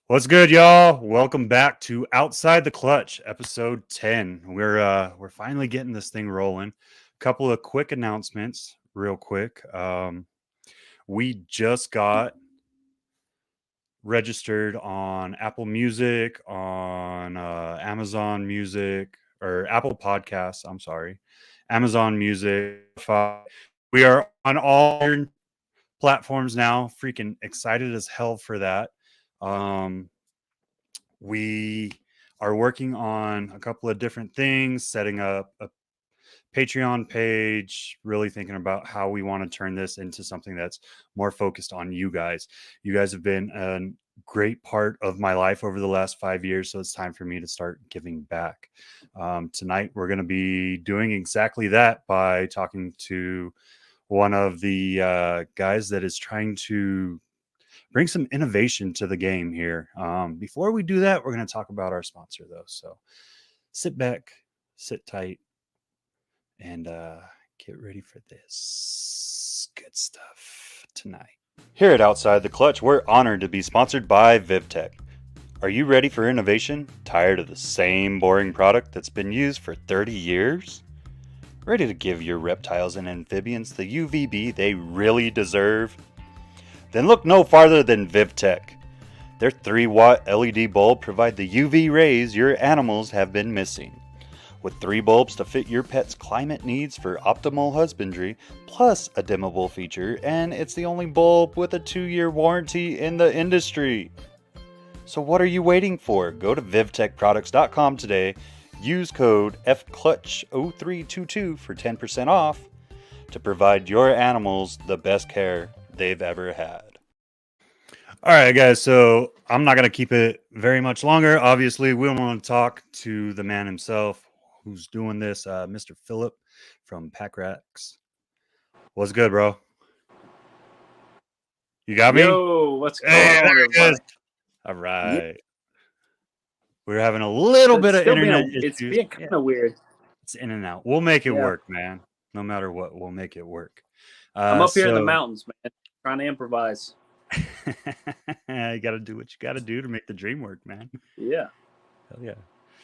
What's good, y'all? Welcome back to Outside the Clutch, episode 10. We're finally getting this thing rolling. Couple of quick announcements, real quick. We just got registered on Apple Music, on Amazon Music, or Apple Podcasts. I'm sorry, Amazon Music. We are on all platforms now. Freaking excited as hell for that. We are working on a couple of different things, setting up a Patreon page, really thinking about how we want to turn this into something that's more focused on you guys. You guys have been a great part of my life over the last 5 years, so it's time for me to start giving back. Tonight, we're going to be doing exactly that by talking to one of the guys that is trying to bring some innovation to the game here. Before we do that, we're going to talk about our sponsor, though. So sit back, sit tight, and get ready for this good stuff tonight. Here at Outside the Clutch, we're honored to be sponsored by VivTech. Are you ready for innovation? Tired of the same boring product that's been used for 30 years? Ready to give your reptiles and amphibians the UVB they really deserve? Then look no farther than VivTech. Their 3-watt LED bulb provide the UV rays your animals have been missing. With 3 bulbs to fit your pet's climate needs for optimal husbandry, plus a dimmable feature, and it's the only bulb with a 2-year warranty in the industry. So what are you waiting for? Go to vivtechproducts.com today, use code FCLUTCH0322 for 10% off to provide your animals the best care they've ever had. All right, guys, so I'm not going to keep it very much longer. Obviously, we want to talk to the man himself who's doing this, Mr. Philip from Pac Racks. What's good, bro? You got me? Yo, what's going Hey, on, there it everybody? is. All right. We're having a little bit It's of still internet being it's issues. being Yeah, kind of weird. it's in and out. We'll make it Yeah, work, man. No matter what, we'll make it work. I'm up here in the So mountains, man, trying to improvise. you got to do what you got to do to make the dream work, man. Yeah, Hell yeah.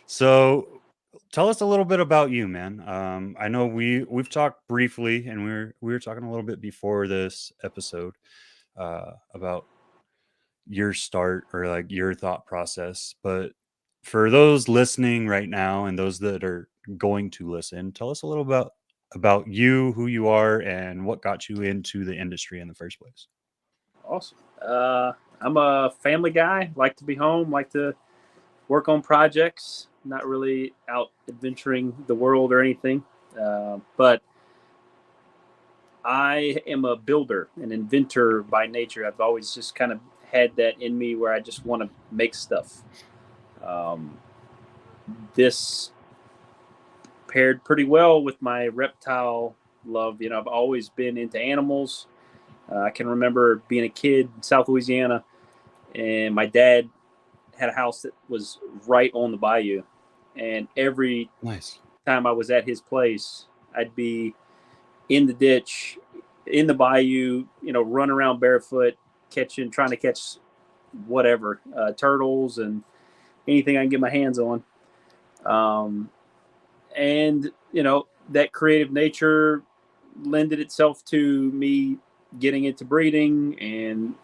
So tell us a little bit about you, man. I know we've talked briefly, and we were talking a little bit before this episode about your start or like your thought process. But for those listening right now and those that are going to listen, tell us a little about you, who you are, and what got you into the industry in the first place. awesome. I'm a family guy. Like to be home. Like to work on projects. Not really out adventuring the world or anything. But I am a builder, an inventor by nature. I've always just kind of had that in me where I just want to make stuff. Um, this paired pretty well with my reptile love. You know, I've always been into animals. I can remember being a kid in South Louisiana, and my dad had a house that was right on the bayou. And every Nice. time I was at his place, I'd be in the ditch, in the bayou, you know, run around barefoot, trying to catch whatever, turtles and anything I can get my hands on. Um, and you know that creative nature lended itself to me getting into breeding and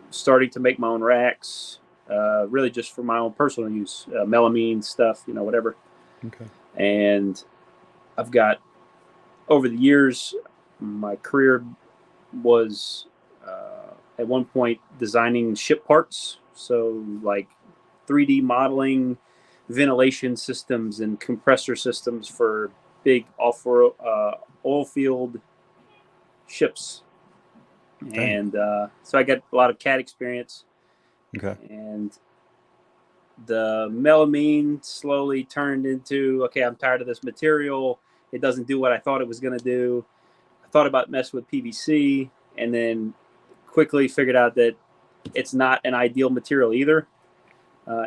starting to make my own racks, really just for my own personal use, melamine stuff, you know, whatever. Okay. And I've got, over the years, my career was at one point designing ship parts, so like 3D modeling ventilation systems and compressor systems for big oil field ships. Dang. And so I got a lot of CAD experience. Okay. And the melamine slowly turned into, okay, I'm tired of this material. It doesn't do what I thought it was going to do. I thought about messing with PVC, and then quickly figured out that it's not an ideal material either.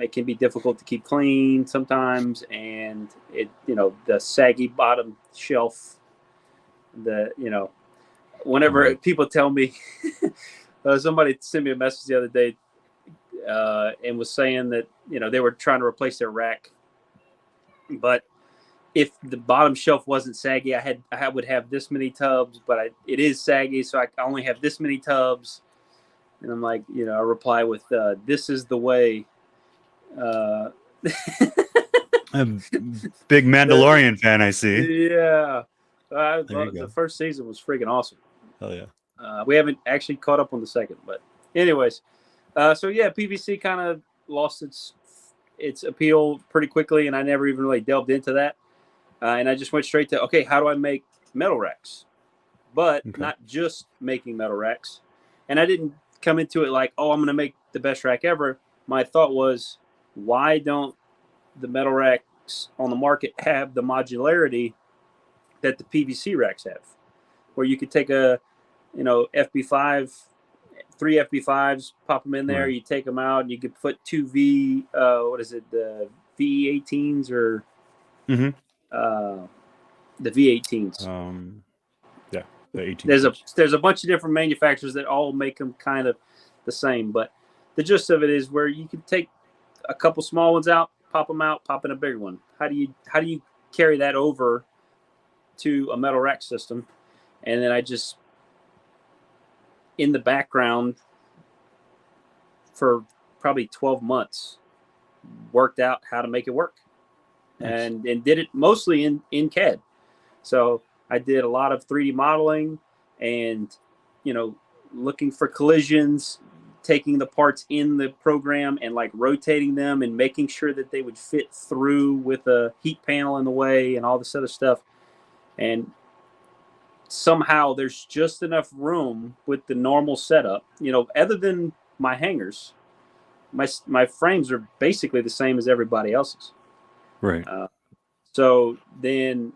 It can be difficult to keep clean sometimes, and it, you know, the saggy bottom shelf, whenever Right. people tell me, somebody sent me a message the other day. and was saying that they were trying to replace their rack, but if the bottom shelf wasn't saggy, I would have this many tubs, but it is saggy, so I only have this many tubs. And I'm like, I reply with, "This is the way." A big Mandalorian fan, I see. Yeah, There you go. the first season was freaking awesome. Hell yeah. We haven't actually caught up on the second, but anyways, so yeah, PVC kind of lost its appeal pretty quickly, and I never even really delved into that. And I just went straight to, okay, how do I make metal racks? But not just making metal racks. And I didn't come into it like, oh, I'm going to make the best rack ever. My thought was, why don't the metal racks on the market have the modularity that the PVC racks have? Where you could take a, FB5, 3 FB5s, pop them in there, you take them out, and you could put two the VE18s or the V18s. Yeah, the 18. There's a bunch of different manufacturers that all make them kind of the same, but the gist of it is where you can take a couple small ones out, pop them out, pop in a bigger one. How do you carry that over to a metal rack system? And then I just, in the background for probably 12 months, worked out how to make it work. Nice. And did it mostly in CAD. So I did a lot of 3D modeling and, looking for collisions, taking the parts in the program and like rotating them and making sure that they would fit through with a heat panel in the way and all this other stuff. And somehow there's just enough room with the normal setup, other than my hangers, my frames are basically the same as everybody else's. Right. So then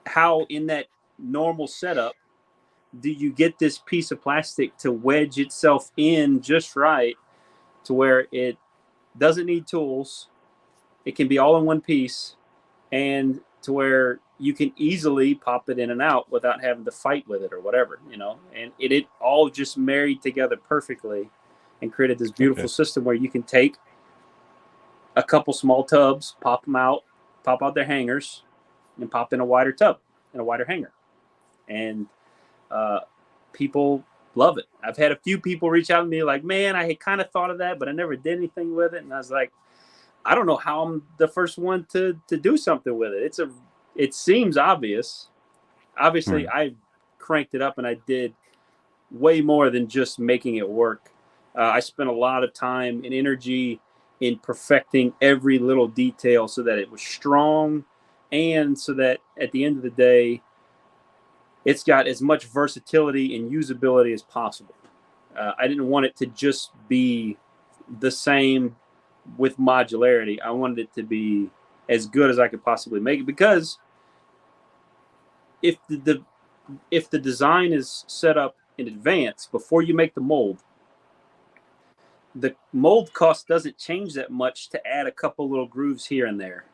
how in that normal setup do you get this piece of plastic to wedge itself in just right to where it doesn't need tools, it can be all in one piece, and to where you can easily pop it in and out without having to fight with it or whatever, and it all just married together perfectly and created this beautiful system where you can take a couple small tubs, pop out their hangers, and pop in a wider tub and a wider hanger. And people love it. I've had a few people reach out to me like, man, I had kind of thought of that, but I never did anything with it. And I was like, I don't know how I'm the first one to do something with it. It seems obvious. Obviously, I cranked it up and I did way more than just making it work. I spent a lot of time and energy in perfecting every little detail so that it was strong and so that at the end of the day, it's got as much versatility and usability as possible. I didn't want it to just be the same with modularity. I wanted it to be as good as I could possibly make it, because if the design is set up in advance before you make the mold cost doesn't change that much to add a couple little grooves here and there.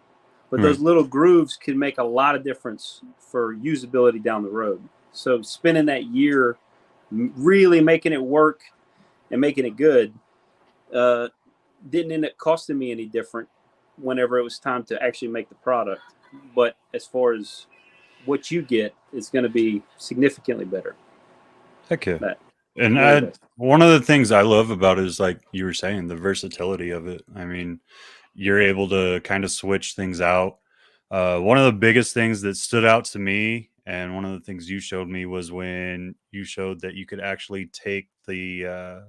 But those little grooves can make a lot of difference for usability down the road. So spending that year really making it work and making it good didn't end up costing me any different whenever it was time to actually make the product. But as far as what you get, it's going to be significantly better. Heck yeah. And one of the things I love about it is, like you were saying, the versatility of it. I mean, you're able to kind of switch things out. One of the biggest things that stood out to me, and one of the things you showed me, was when you showed that you could actually take the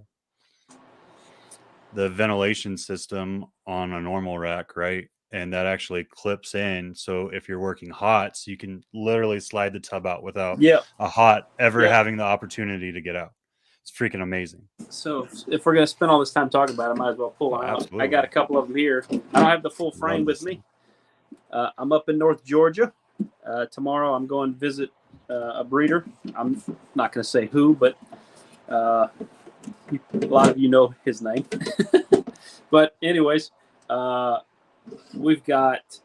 ventilation system on a normal rack, right? And that actually clips in. So if you're working hots, you can literally slide the tub out without a hot ever having the opportunity to get out. It's freaking amazing. So if we're going to spend all this time talking about it, I might as well pull one out. Absolutely. I got a couple of them here. I don't have the full frame with me. I'm up in North Georgia. Tomorrow I'm going to visit a breeder. I'm not going to say who, but a lot of you know his name. But anyways, we've got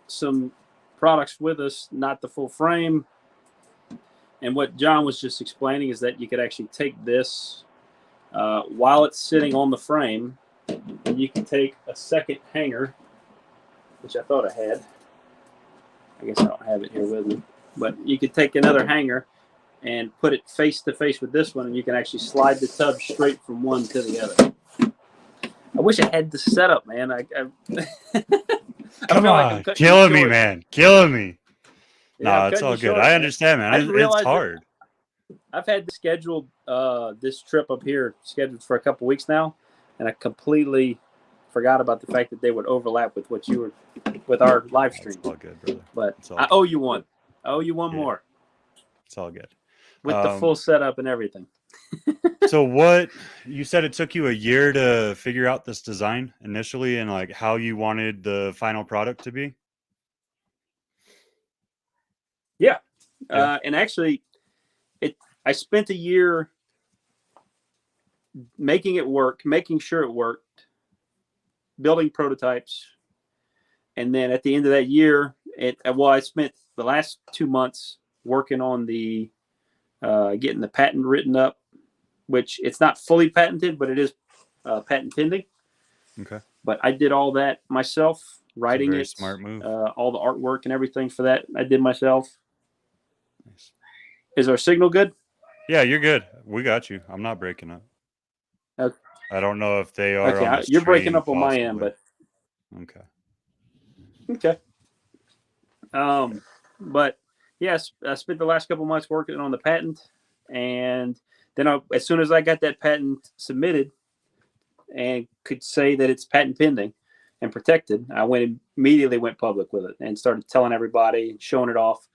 some products with us, not the full frame. And what John was just explaining is that you could actually take this while it's sitting on the frame. And you can take a second hanger, which I thought I had. I guess I don't have it here with me. But you could take another hanger and put it face to face with this one, and you can actually slide the tub straight from one to the other. I wish I had the setup, man. I Come feel like on, I'm cutting you killing me, short. man, killing me. Yeah, I'm No, it's cutting you all good. short, I man. understand, I man. didn't It's realize hard. I've had scheduled this trip up here scheduled for a couple weeks now, and I completely forgot about the fact that they would overlap with what you were with our live stream. It's all good, brother. But all I good. owe you one. I owe you one more It's all good. with the full setup and everything. So what you said it took you a year to figure out this design initially and like how you wanted the final product to be? Yeah. Yeah. And actually I spent a year making it work, making sure it worked, building prototypes. And then at the end of that year, I spent the last 2 months working on the getting the patent written up, which it's not fully patented, but it is patent pending. Okay. But I did all that myself, writing very it, smart move. all the artwork and everything for that I did myself. Nice. Is our signal good? Yeah, you're good. We got you. I'm not breaking up. Okay. I don't know if they are on this You're breaking train up on my end, possibly. but Okay. But yes, I spent the last couple months working on the patent, and then as soon as I got that patent submitted and could say that it's patent pending and protected, I immediately went public with it and started telling everybody and showing it off.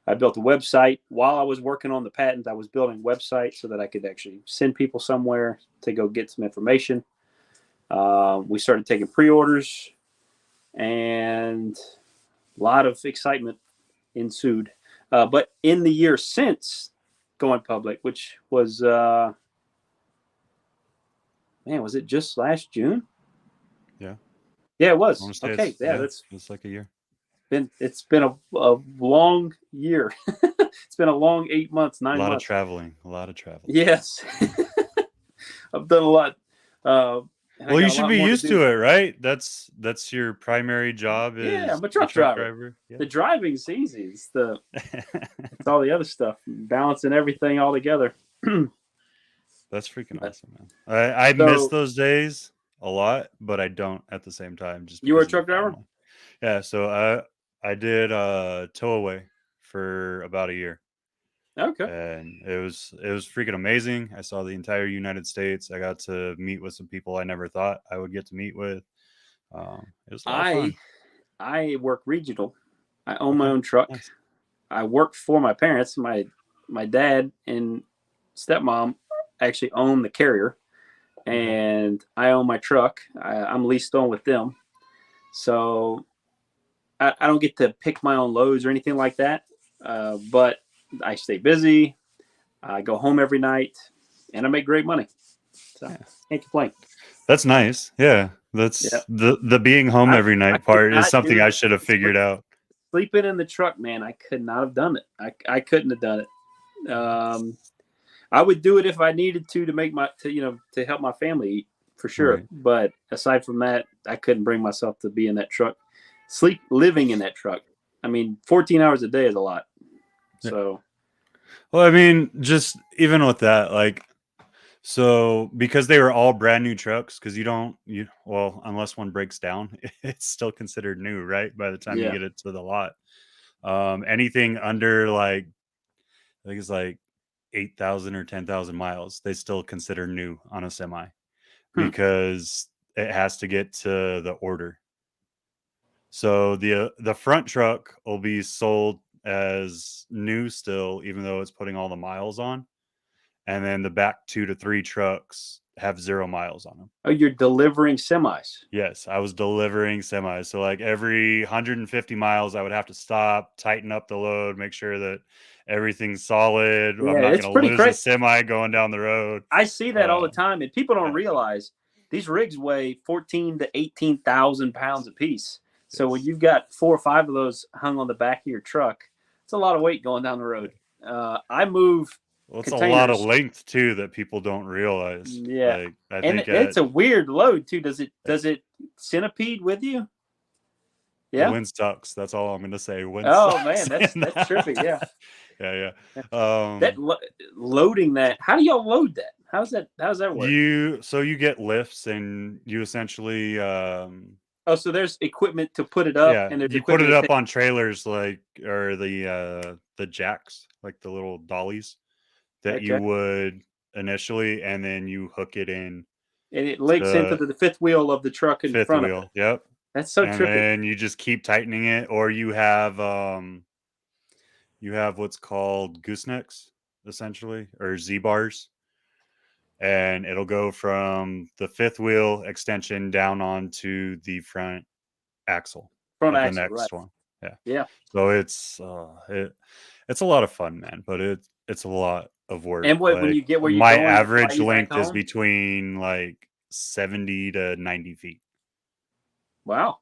I built a website while I was working on the patent. I was building a website so that I could actually send people somewhere to go get some information. We started taking pre-orders, and a lot of excitement ensued. But in the year since going public, which was, was it just last June? Yeah. Yeah, it was. Okay. Yeah, it's like a year. It's been a long year. It's been a long 8 months, 9 months. A lot of traveling. Yes. I've done a lot. Well, you should be used to it, right? That's your primary job. I'm a truck driver. Yeah. The driving's easy. It's all the other stuff, balancing everything all together. That's freaking awesome, man. I miss those days a lot, but I don't at the same time. Just you were a truck driver? Yeah, so I did tow away for about a year. Okay. And it was freaking amazing. I saw the entire United States. I got to meet with some people I never thought I would get to meet with. It was a lot of fun. I work regional. I own my own truck. Nice. I work for my parents. My dad and stepmom actually own the carrier, and I own my truck. I'm leased on with them. So I don't get to pick my own loads or anything like that, but I stay busy. I go home every night, and I make great money. So can't complain. That's nice. Yeah, that's the being home every night part is something I should have figured out. Sleeping in the truck, man, I could not have done it. I couldn't have done it. I would do it if I needed to make to help my family eat for sure. Right. But aside from that, I couldn't bring myself to be in that truck. Living in that truck. I mean, 14 hours a day is a lot. So, well, I mean, just even with that, like, so because they were all brand new trucks, because unless one breaks down, it's still considered new, right? By the time you get it to the lot, anything under like, I think it's like 8,000 or 10,000 miles, they still consider new on a semi because it has to get to the order. So the front truck will be sold as new still, even though it's putting all the miles on. And then the back 2 to 3 trucks have 0 miles on them. Oh, you're delivering semis? Yes, I was delivering semis. So like every 150 miles, I would have to stop, tighten up the load, make sure that everything's solid. Yeah, I'm not going to lose a semi going down the road. I see that all the time, and people don't realize these rigs weigh 14 to 18,000 pounds apiece. So when you've got 4 or 5 of those hung on the back of your truck, it's a lot of weight going down the road. I move Well, it's a lot of containers. length too that people don't realize. Yeah, Like I and think it's at a weird load too. Does it centipede with you? the Yeah. wind sucks. That's all I'm gonna say. Wind Oh man, sucks. that's trippy. Yeah. Yeah, yeah. That loading that. How do y'all load that? How's that work? You get lifts and you essentially Oh, so there's equipment to put it up, yeah, and there's you put it equipment to up take. on trailers like or the jacks, like the little dollies that you Okay, would initially, and then you hook it in and it links into the the fifth wheel of the truck in fifth front of it. wheel. Yep. That's so And trippy. then you just keep tightening it, or you have what's called goosenecks, essentially, or Z bars, and it'll go from the fifth wheel extension down onto the front axle Front of the axle, right? next one. Yeah. Yeah. So it's a lot of fun, man, but it's a lot of work. And what when Like you get where you're my going, they fly average you back length is home. between like 70 to 90 feet. Wow.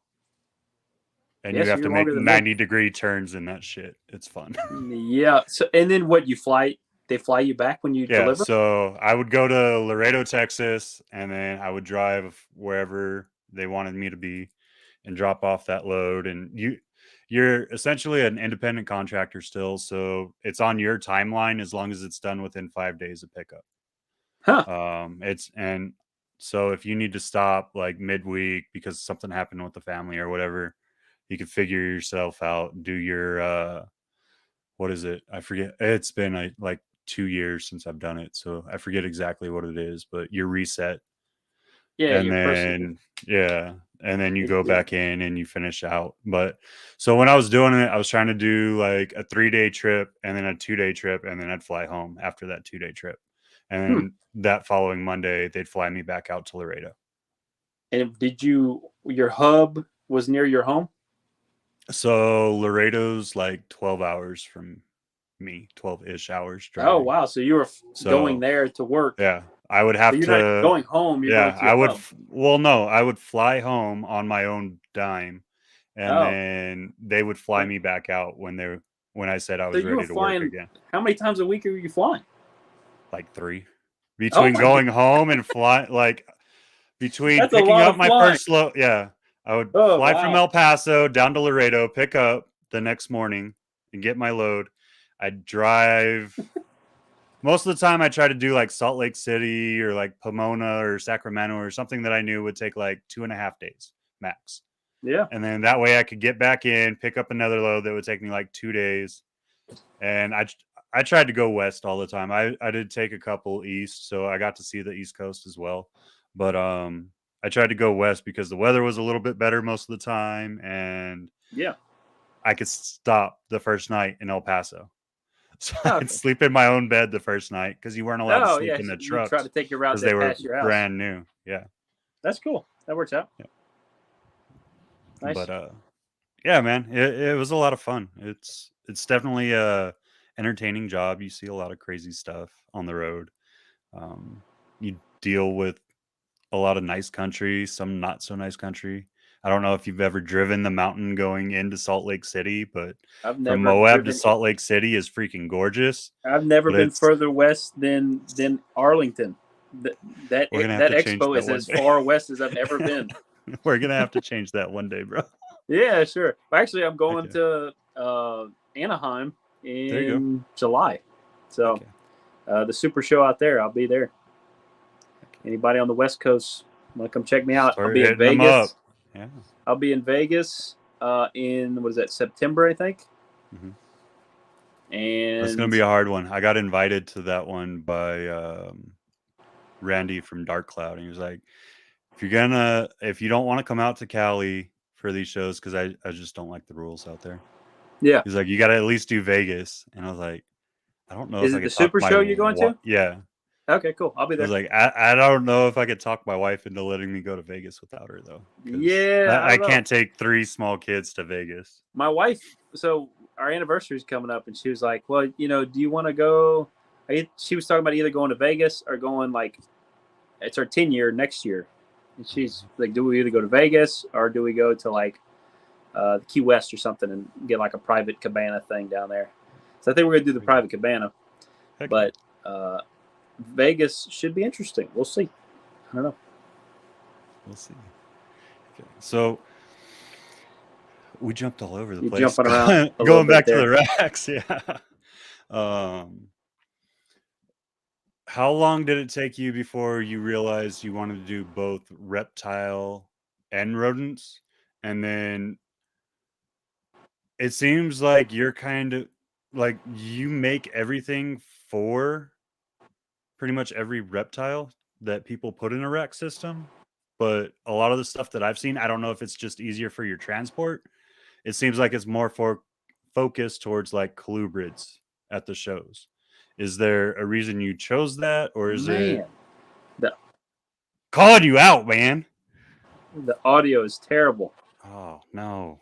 And you Yes, have to you're make longer than me. 90-degree turns in that shit. It's fun. Yeah. So and then what you fly? They fly you back when you Yeah, deliver. so I would go to Laredo, Texas, and then I would drive wherever they wanted me to be and drop off that load. And you're essentially an independent contractor still, so it's on your timeline as long as it's done within 5 days of pickup. Huh. It's and so if you need to stop like midweek because something happened with the family or whatever, you can figure yourself out, do your what is it? I forget. It's been like 2 years since I've done it, so I forget exactly what it is. But you reset, Yeah, and your person. then yeah, and then you go Yeah. back in and you finish out. But so when I was doing it, I was trying to do like a 3 day trip and then a 2 day trip, and then I'd fly home after that 2 day trip, and Hmm. then that following Monday they'd fly me back out to Laredo. And did your hub was near your home? So Laredo's like 12 hours from me, 12-ish hours Oh driving. wow. So you were going So there to work. yeah, I would So have you're not to. going home. You're going Yeah, to your hub. well, no, I would fly home on my own dime, and Oh. then they would fly So me back out when I said I so was you were ready to work flying. again. How many times a week are you flying? Like three, Oh between my god, going home and fly, like between that's a picking lot up of my flying. first load. Yeah, I would Oh fly from wow. El Paso down to Laredo, pick up the next morning, and get my load. I'd drive. Most of the time, I try to do like Salt Lake City or like Pomona or Sacramento or something that I knew would take like 2.5 days max. Yeah. And then that way I could get back in, pick up another load that would take me like 2 days. And I tried to go west all the time. I did take a couple east, so I got to see the East Coast as well. But I tried to go west because the weather was a little bit better most of the time, and Yeah. I could stop the first night in El Paso. So Oh, I'd okay. sleep in my own bed the first night because you weren't allowed to Oh sleep yeah. in So the you try to trucks take your route because they that were past your house. brand new. Yeah. That's cool. That works out. Yeah. Nice. But yeah, man, it was a lot of fun. It's definitely a entertaining job. You see a lot of crazy stuff on the road. You deal with a lot of nice country, some not so nice country. I don't know if you've ever driven the mountain going into Salt Lake City, but I've from never Moab to driven. Salt Lake City is freaking gorgeous. I've never But been further west than Arlington. That that we're gonna have that to change expo that is one as day. far west as I've ever been. We're gonna have to change that one day, bro. Yeah, sure. Actually, I'm Heck going yeah. to Anaheim There you go. in July. So Heck yeah. the Super Show out there, I'll be there. Heck yeah. Anybody on the West Coast want to come check me out? I'll Start be in hitting them up. Vegas. Yeah. I'll be in Vegas in what is that, September, I think. Mm-hmm. That's gonna And be a hard one. I got invited to that one by Randy from Dark Cloud, and he was like, if you don't want to come out to Cali for these shows, because I just don't like the rules out there. yeah, He's like, you got to at least do Vegas, and I was like, I don't know is if I it the could talk Super my Show you're going to? yeah. Okay, cool. I'll be I was there. like, I don't know if I could talk my wife into letting me go to Vegas without her though, because Yeah, I I don't know. can't take 3 small kids to Vegas. My wife, so our anniversary is coming up, and she was like, well, do you want to go? She was talking about either going to Vegas or going, like, it's our 10-year next year. And she's like, do we either go to Vegas or do we go to, like, Key West or something and get like a private cabana thing down there? So I think we're going to do the private cabana. Heck yeah. But Vegas should be interesting. We'll see. I don't know. We'll see. Okay. So we jumped all over the You're place. jumping around a little Going bit back to there. the racks, yeah. How long did it take you before you realized you wanted to do both reptile and rodents? And then it seems like you're kind of like you make everything for pretty much every reptile that people put in a rack system. But a lot of the stuff that I've seen, I don't know if it's just easier for your transport. It seems like it's more for focused towards like colubrids at the shows. Is there a reason you chose that, or is it Man, the calling you out, man? the audio is terrible. Oh no.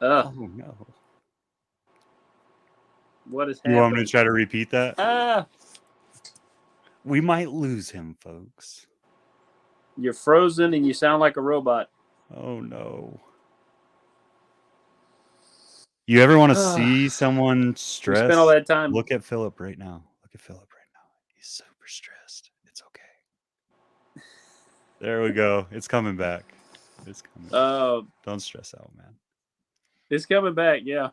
Ugh, Oh no. what is You want me to happening? try to repeat that? Ah, We might lose him, folks. you're frozen and you sound like a robot. Oh no. You ever want to see someone We spent all stressed? that time. Look at Philip right now. Look at Philip right now. He's super stressed. It's okay. There we go. It's coming back. It's coming back. Don't stress out, man. It's coming back. Yeah.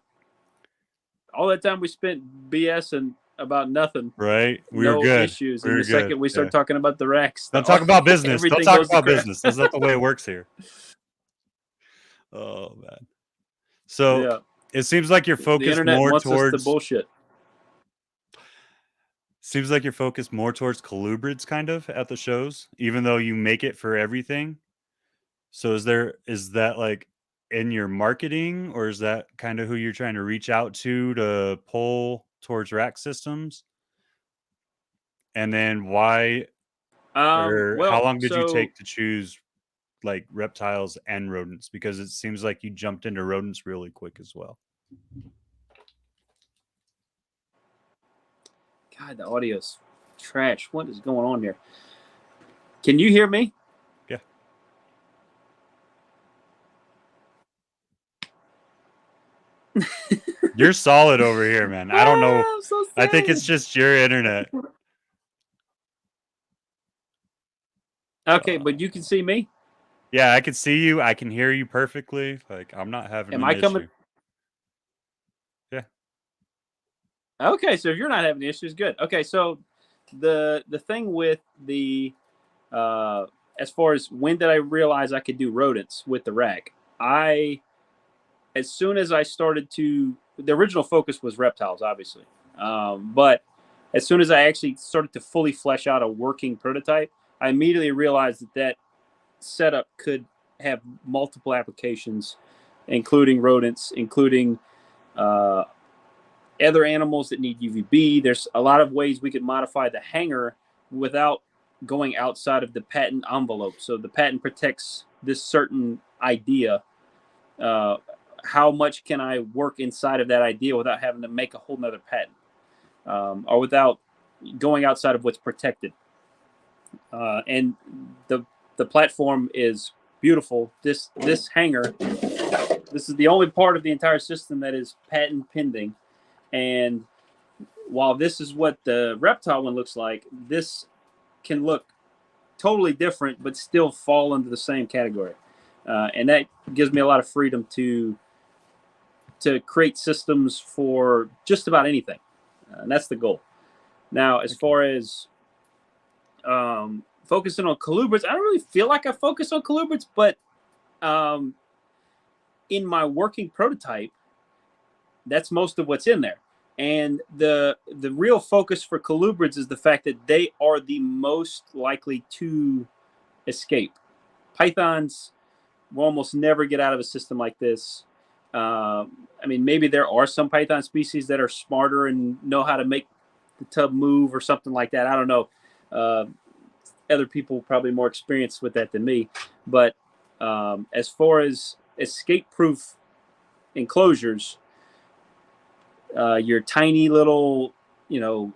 All that time we spent BSing about nothing. Right? We were No good. issues. We And were the second good. we start Yeah. talking about the racks, Don't talk about business. Don't everything talk goes to about crap. business. That's not the way it works here. Oh man. So Yeah. it seems like you're The focused internet more wants us to towards bullshit. seems like you're focused more towards colubrids kind of at the shows, even though you make it for everything. So is that like in your marketing, or is that kind of who you're trying to reach out to pull towards rack systems? And then why or how Well, long did you so take to choose like reptiles and rodents? Because it seems like you jumped into rodents really quick as well. God, the audio's trash. What is going on here? Can you hear me? Yeah. You're solid over here, man. I don't know. I'm so I think sad. it's just your internet. Okay, but you can see me. Yeah, I can see you. I can hear you perfectly. Like I'm not having Am an I coming? issue. Yeah. Okay, so if you're not having issues, good. Okay, so the thing with the as far as when did I realize I could do rodents with the rack? As soon as I started to, the original focus was reptiles, obviously, but as soon as I actually started to fully flesh out a working prototype, I immediately realized that setup could have multiple applications, including rodents, including uh, other animals that need UVB. There's a lot of ways we could modify the hanger without going outside of the patent envelope. So the patent protects this certain idea. Uh, how much can I work inside of that idea without having to make a whole nother patent, or without going outside of what's protected? And the platform is beautiful. This hanger, this is the only part of the entire system that is patent pending. And while this is what the reptile one looks like, this can look totally different, but still fall into the same category. And that gives me a lot of freedom to create systems for just about anything. And that's the goal. Now, as far as focusing on colubrids, I don't really feel like I focus on colubrids, but in my working prototype, that's most of what's in there. And the real focus for colubrids is the fact that they are the most likely to escape. Pythons will almost never get out of a system like this. I mean, maybe there are some python species that are smarter and know how to make the tub move or something like that. I don't know. Other people probably more experienced with that than me. But as far as escape-proof enclosures, your tiny little,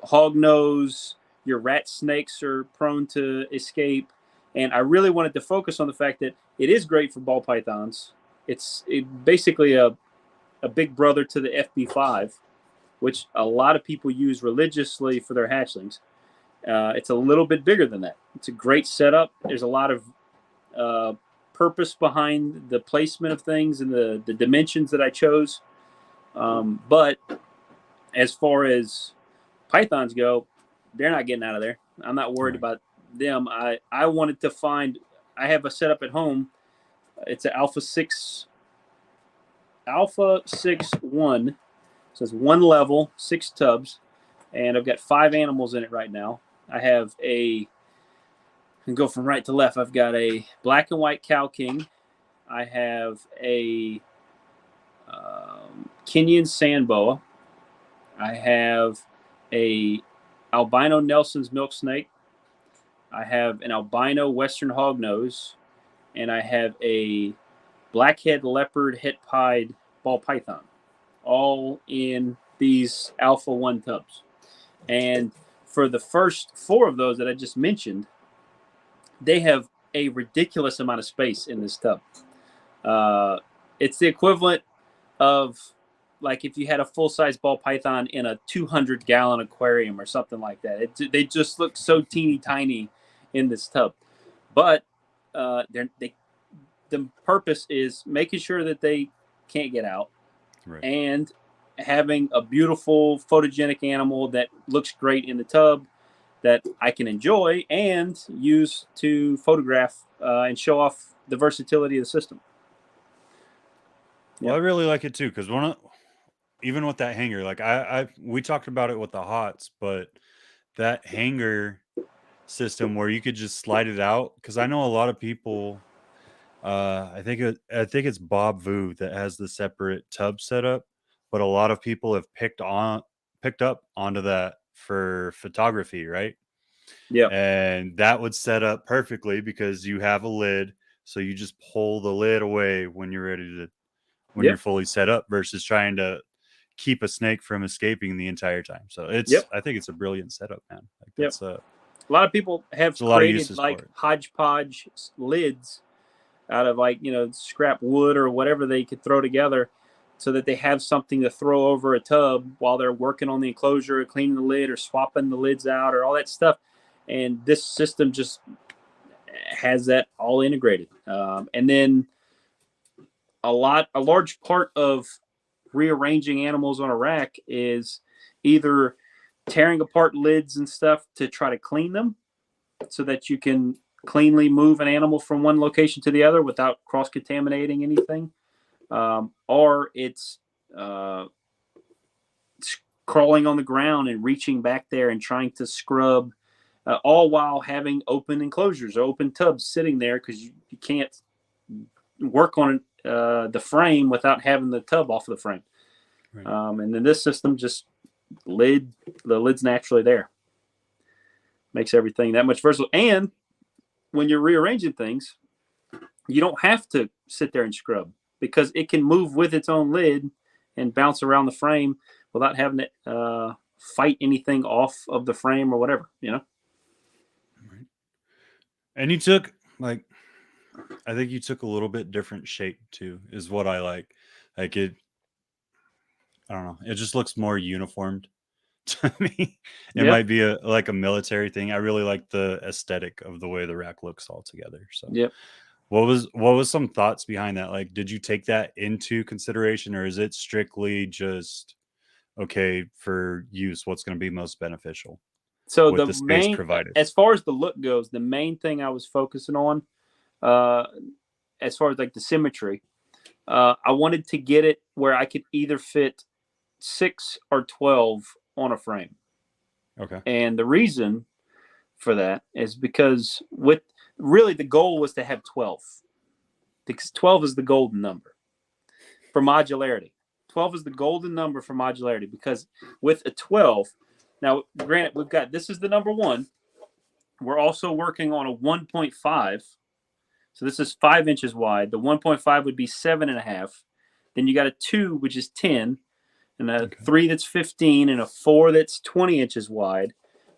hog nose, your rat snakes are prone to escape. And I really wanted to focus on the fact that it is great for ball pythons. It's basically a big brother to the FB5. which a lot of people use religiously for their hatchlings. It's a little bit bigger than that. It's a great setup. There's a lot of purpose behind the placement of things and the dimensions that I chose. But as far as pythons go, they're not getting out of there. I'm not worried about them. I wanted to find. I have a setup at home. It's an Alpha 6-1. So it's one level, 6 tubs, and I've got 5 animals in it right now. I have I can go from right to left. I've got a black and white cow king. I have a Kenyan sand boa. I have a albino Nelson's milk snake. I have an albino western hognose, and I have a blackhead leopard het-pied ball python, all in these Alpha 1 tubs. And for the first 4 of those that I just mentioned, they have a ridiculous amount of space in this tub. It's the equivalent of like if you had a full-size ball python in a 200-gallon aquarium or something like that. They just look so teeny tiny in this tub. But the purpose is making sure that they can't get out, and having a beautiful photogenic animal that looks great in the tub that I can enjoy and use to photograph and show off the versatility of the system. Well, I really like it too, because even with that hanger, like we talked about it with the hots, but that hanger system where you could just slide it out, because I know a lot of people. I think it's Bob Vu that has the separate tub setup, but a lot of people have picked up onto that for photography, right? Yeah. And that would set up perfectly because you have a lid, so you just pull the lid away when you're ready to you're fully set up versus trying to keep a snake from escaping the entire time. So I think it's a brilliant setup, man. Like that's a lot of people have created like hodgepodge lids out of like, scrap wood or whatever they could throw together so that they have something to throw over a tub while they're working on the enclosure or cleaning the lid or swapping the lids out or all that stuff. And this system just has that all integrated. And then a large part of rearranging animals on a rack is either tearing apart lids and stuff to try to clean them so that you can cleanly move an animal from one location to the other without cross-contaminating anything, or it's crawling on the ground and reaching back there and trying to scrub, all while having open enclosures or open tubs sitting there because you can't work on the frame without having the tub off of the frame. Right. And then this system just the lid's naturally there. Makes everything that much versatile. And when you're rearranging things, you don't have to sit there and scrub because it can move with its own lid and bounce around the frame without having to fight anything off of the frame or whatever, Right. And you took I think you took a little bit different shape too, is what I like. Like I don't know. It just looks more uniformed to me. It might be a military thing. I really like the aesthetic of the way the rack looks all together. So what was some thoughts behind that? Like, did you take that into consideration, or is it strictly just okay for use? What's going to be most beneficial? So the space provided, as far as the look goes, the main thing I was focusing on, as far as like the symmetry, I wanted to get it where I could either fit 6 or 12 on a frame. Okay. And the reason for that is because really the goal was to have 12, because 12 is the golden number for modularity. 12 is the golden number for modularity because with a 12, now granted this is the number 1. We're also working on a 1.5. So this is 5 inches wide. The 1.5 would be 7.5. Then you got a 2, which is 10, and a 3 that's 15, and a 4 that's 20 inches wide.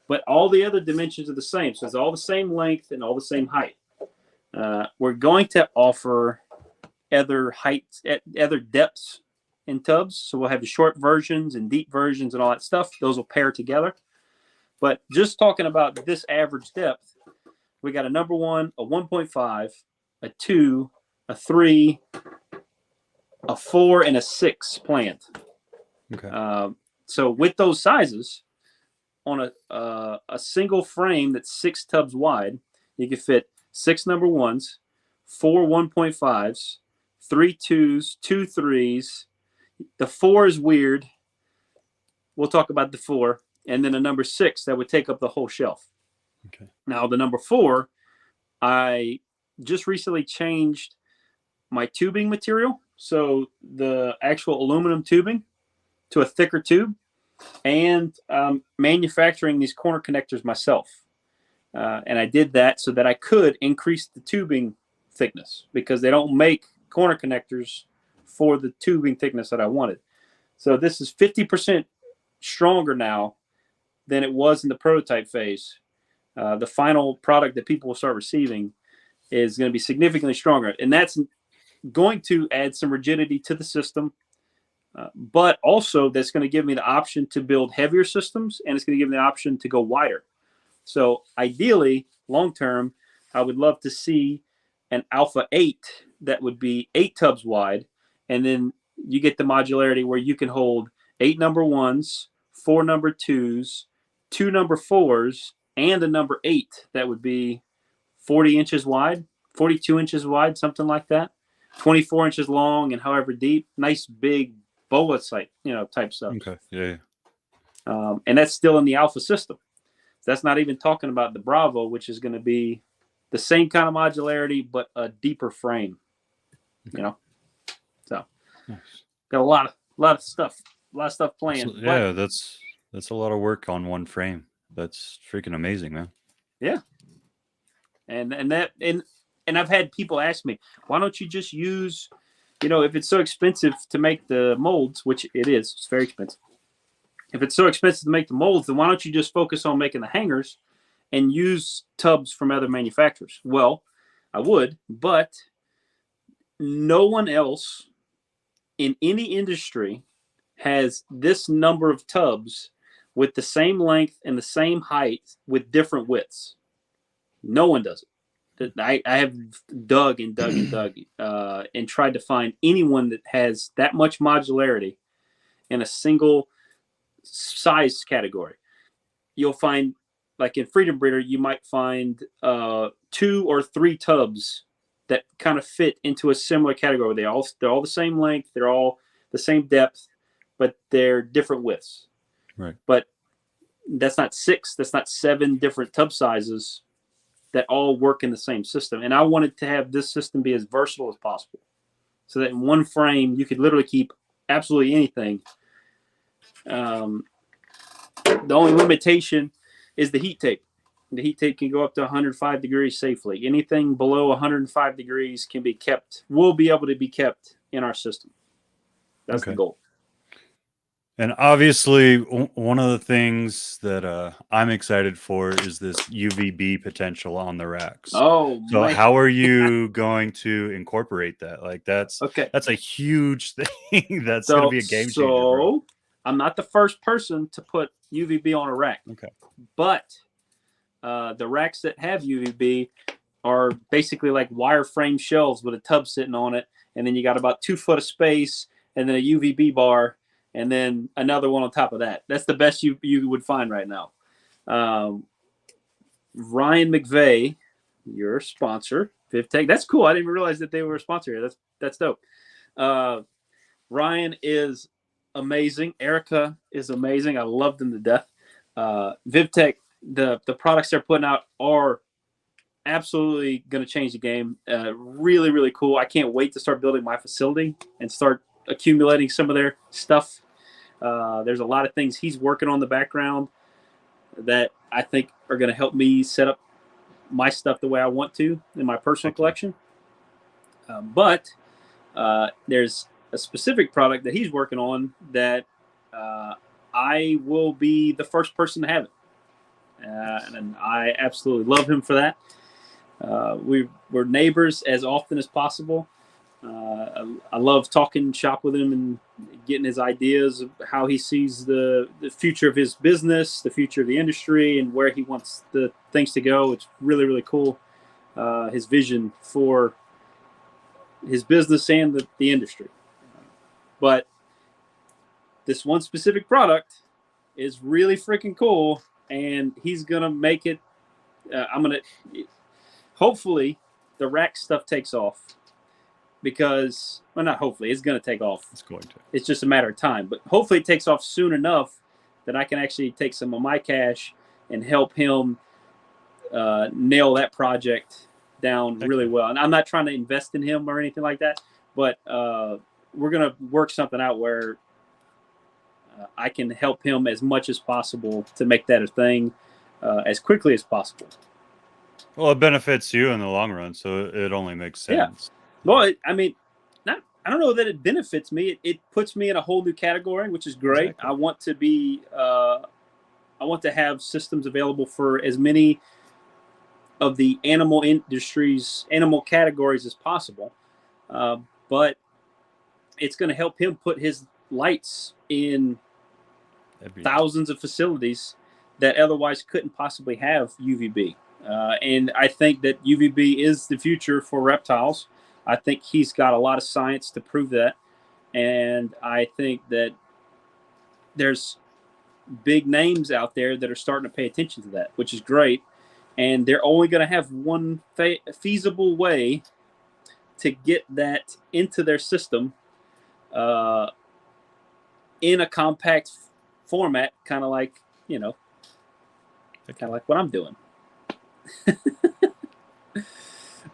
But all the other dimensions are the same. So it's all the same length and all the same height. We're going to offer other heights, other depths in tubs. So we'll have the short versions and deep versions and all that stuff. Those will pair together. But just talking about this average depth, we got a number 1, a 1.5, a 2, a 3, a 4, and a 6 planned. Okay. So with those sizes, on a single frame that's 6 tubs wide, you can fit 6 number 1s, 4 1.5s, 3 2s, 2 3s. The 4 is weird. We'll talk about the 4. And then a number 6 that would take up the whole shelf. Okay. Now, the number 4, I just recently changed my tubing material. So the actual aluminum tubing to a thicker tube, and manufacturing these corner connectors myself. And I did that so that I could increase the tubing thickness, because they don't make corner connectors for the tubing thickness that I wanted. So this is 50% stronger now than it was in the prototype phase. The final product that people will start receiving is going to be significantly stronger. And that's going to add some rigidity to the system, but also that's going to give me the option to build heavier systems, and it's going to give me the option to go wider. So ideally, long term, I would love to see an Alpha 8 that would be 8 tubs wide, and then you get the modularity where you can hold 8 number 1s, 4 number 2s, 2 number 4s, and a number 8 that would be 40 inches wide, 42 inches wide, something like that, 24 inches long, and however deep. Nice big boa type, type stuff. Okay. Yeah. And that's still in the Alpha system. That's not even talking about the Bravo, which is going to be the same kind of modularity, but a deeper frame. Okay. So nice. Got a lot of stuff planned. Yeah, that's a lot of work on one frame. That's freaking amazing, man. Yeah. And I've had people ask me, why don't you just use, if it's so expensive to make the molds, which it is, it's very expensive. If it's so expensive to make the molds, then why don't you just focus on making the hangers and use tubs from other manufacturers? Well, I would, but no one else in any industry has this number of tubs with the same length and the same height with different widths. No one does it. I have dug and tried to find anyone that has that much modularity in a single size category. You'll find, like in Freedom Breeder, you might find 2 or 3 tubs that kind of fit into a similar category. They're all the same length, they're all the same depth, but they're different widths. Right. But that's not 6, that's not 7 different tub sizes that all work in the same system. And I wanted to have this system be as versatile as possible, so that in one frame you could literally keep absolutely anything. The only limitation is the heat tape. The heat tape can go up to 105 degrees safely. Anything below 105 degrees will be able to be kept in our system. That's the goal. And obviously, one of the things that I'm excited for is this UVB potential on the racks. Oh, so man. How are you going to incorporate that? Like that's a huge thing. That's going to be a game changer. So I'm not the first person to put UVB on a rack. Okay. But the racks that have UVB are basically like wireframe shelves with a tub sitting on it, and then you got about 2 foot of space, and then a UVB bar, and then another one on top of that. That's the best you would find right now. Ryan McVeigh, your sponsor, VivTech. That's cool. I didn't even realize that they were a sponsor here. That's dope. Ryan is amazing. Erica is amazing. I love them to death. VivTech, the products they're putting out are absolutely going to change the game. Really, really cool. I can't wait to start building my facility and start accumulating some of their stuff. There's a lot of things he's working on in the background that I think are going to help me set up my stuff the way I want to in my personal collection. But there's a specific product that he's working on that I will be the first person to have it. And I absolutely love him for that. We're neighbors as often as possible. I love talking shop with him and getting his ideas of how he sees the future of his business, the future of the industry, and where he wants the things to go. It's really, really cool. His vision for his business and the industry. But this one specific product is really freaking cool, and he's going to make it. Hopefully, the rack stuff takes off. Because, well, not hopefully, it's going to take off. It's going to. It's just a matter of time. But hopefully it takes off soon enough that I can actually take some of my cash and help him nail that project down really well. And I'm not trying to invest in him or anything like that, but we're going to work something out where I can help him as much as possible to make that a thing as quickly as possible. Well, it benefits you in the long run, so it only makes sense. Yeah. Well, I mean, I don't know that it benefits me. It puts me in a whole new category, which is great. Exactly. I want to be, I want to have systems available for as many of the animal industries, animal categories as possible. But it's going to help him put his lights in thousands of facilities that otherwise couldn't possibly have UVB. And I think that UVB is the future for reptiles. I think he's got a lot of science to prove that. And I think that there's big names out there that are starting to pay attention to that, which is great. And they're only going to have one feasible way to get that into their system in a compact format, kind of like, kind of like what I'm doing.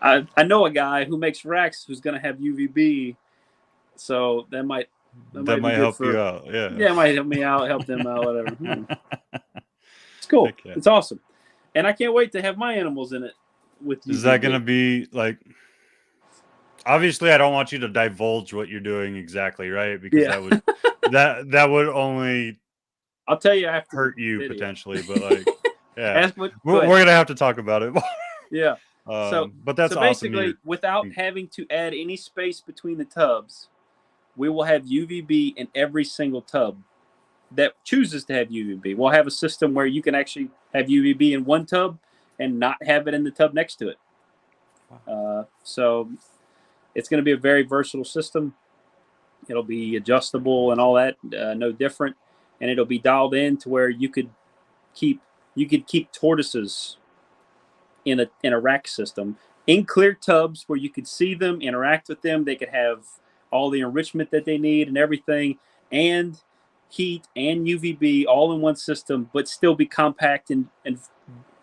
I know a guy who makes racks who's going to have UVB, so that might help you out. Yeah, it might help me out, help them out, whatever. It's cool. Yeah. It's awesome, and I can't wait to have my animals in it. With UVB. Is that going to be like? Obviously, I don't want you to divulge what you're doing exactly, right? Because that would only. I'll tell you after hurt you potentially, but like, yeah, we're gonna have to talk about it. Yeah. But that's basically, awesome. Without having to add any space between the tubs, we will have UVB in every single tub that chooses to have UVB. We'll have a system where you can actually have UVB in one tub and not have it in the tub next to it. Wow. So it's going to be a very versatile system. It'll be adjustable and all that, no different, and it'll be dialed in to where you could keep tortoises in a rack system in clear tubs where you could see them, interact with them. They could have all the enrichment that they need and everything, and heat and UVB all in one system, but still be compact and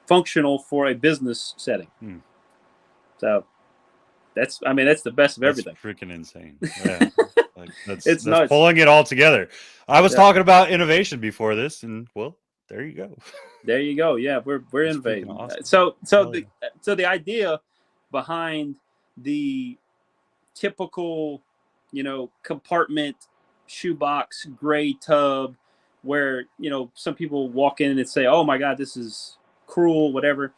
functional for a business setting. So that's the best of everything. Freaking insane. Yeah. It's nuts. Pulling it all together. I was talking about innovation before this, and well, there you go. There you go. Yeah, we're innovating. Awesome. So the idea behind the typical, compartment shoebox gray tub, where some people walk in and say, "Oh my God, this is cruel," whatever.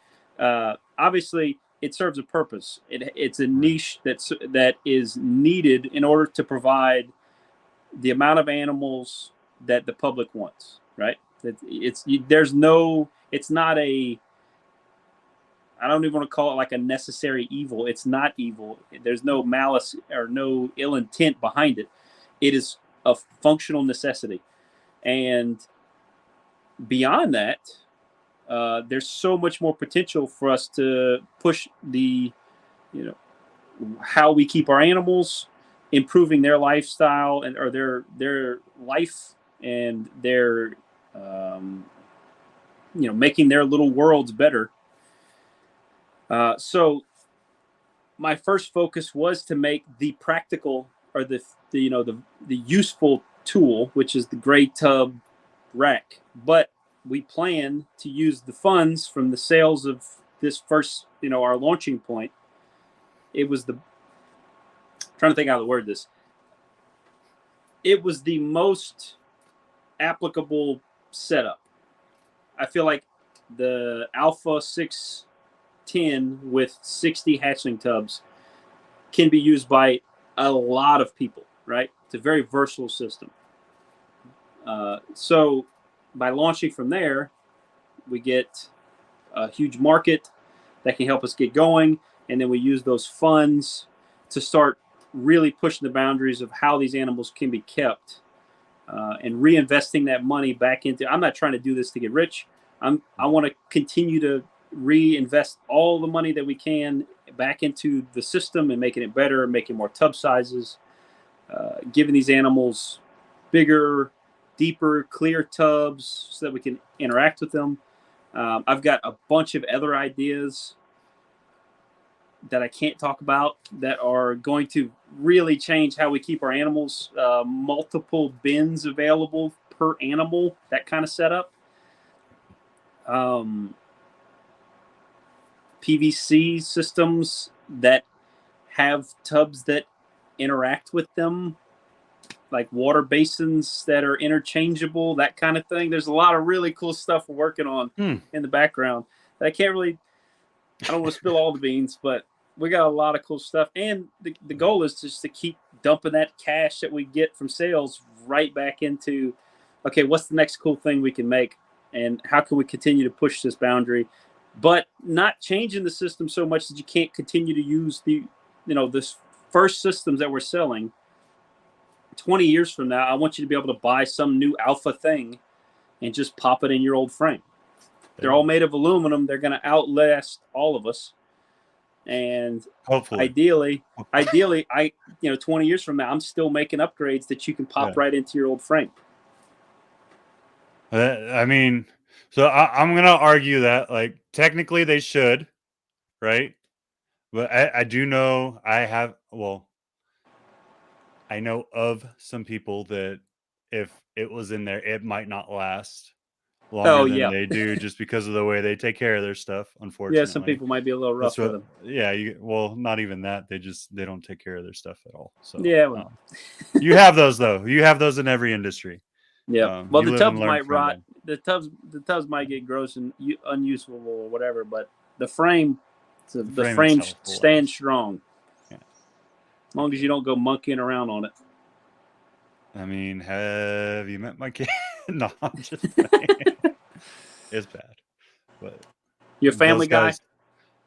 Obviously, it serves a purpose. It's a niche that is needed in order to provide the amount of animals that the public wants. Right. It's not a, I don't even want to call it like a necessary evil. It's not evil. There's no malice or no ill intent behind it. It is a functional necessity. And beyond that, there's so much more potential for us to push the, how we keep our animals, improving their lifestyle or their life and their, making their little worlds better. So my first focus was to make the practical or the useful tool, which is the gray tub rack. But we plan to use the funds from the sales of this first, our launching point. It was trying to think how to word this. It was the most applicable setup. I feel like the Alpha 610 with 60 hatchling tubs can be used by a lot of people, right? It's a very versatile system. So by launching from there, we get a huge market that can help us get going. And then we use those funds to start really pushing the boundaries of how these animals can be kept, and reinvesting that money back into. I'm not trying to do this to get rich. I want to continue to reinvest all the money that we can back into the system and making it better, making more tub sizes, giving these animals bigger, deeper, clear tubs so that we can interact with them. I've got a bunch of other ideas that I can't talk about that are going to really change how we keep our animals. Multiple bins available per animal, that kind of setup. PVC systems that have tubs that interact with them, like water basins that are interchangeable, that kind of thing. There's a lot of really cool stuff we're working on in the background that I don't want to spill all the beans, but we got a lot of cool stuff. And the goal is just to keep dumping that cash that we get from sales right back into, okay, what's the next cool thing we can make? And how can we continue to push this boundary, but not changing the system so much that you can't continue to use this first systems that we're selling. 20 years from now, I want you to be able to buy some new alpha thing and just pop it in your old frame. They're all made of aluminum. They're going to outlast all of us. And hopefully, ideally, 20 years from now, I'm still making upgrades that you can pop right into your old frame. I mean, so I'm going to argue that, like, technically they should, right? But I do know I know of some people that if it was in there, it might not last longer than they do just because of the way they take care of their stuff, unfortunately. Yeah, some people might be a little rough with them. Yeah, not even that. They don't take care of their stuff at all. So yeah, you have those though. You have those in every industry. Yeah. Well, the tubs might rot. The tubs might get gross and unusable or whatever, but the frame stands strong. Yeah. As long as you don't go monkeying around on it. I mean, have you met my kid? No, I'm just it's bad. But you're a family guy?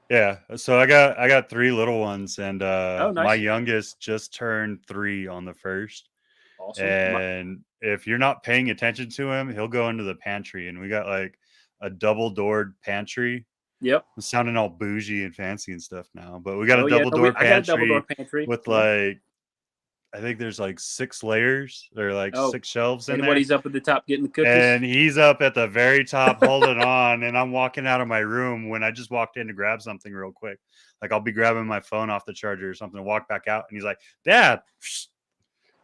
Yeah. So I got 3 little ones, and nice. My youngest just turned 3 on the 1st. Awesome. And if you're not paying attention to him, he'll go into the pantry, and we got like a double-doored pantry. Yep. I'm sounding all bougie and fancy and stuff now, but we got a double-door pantry with like, I think there's like 6 layers or like 6 shelves in there. And he's up at the top getting the cookies. And he's up at the very top holding on. And I'm walking out of my room when I just walked in to grab something real quick. Like I'll be grabbing my phone off the charger or something, walk back out, and he's like, "Dad,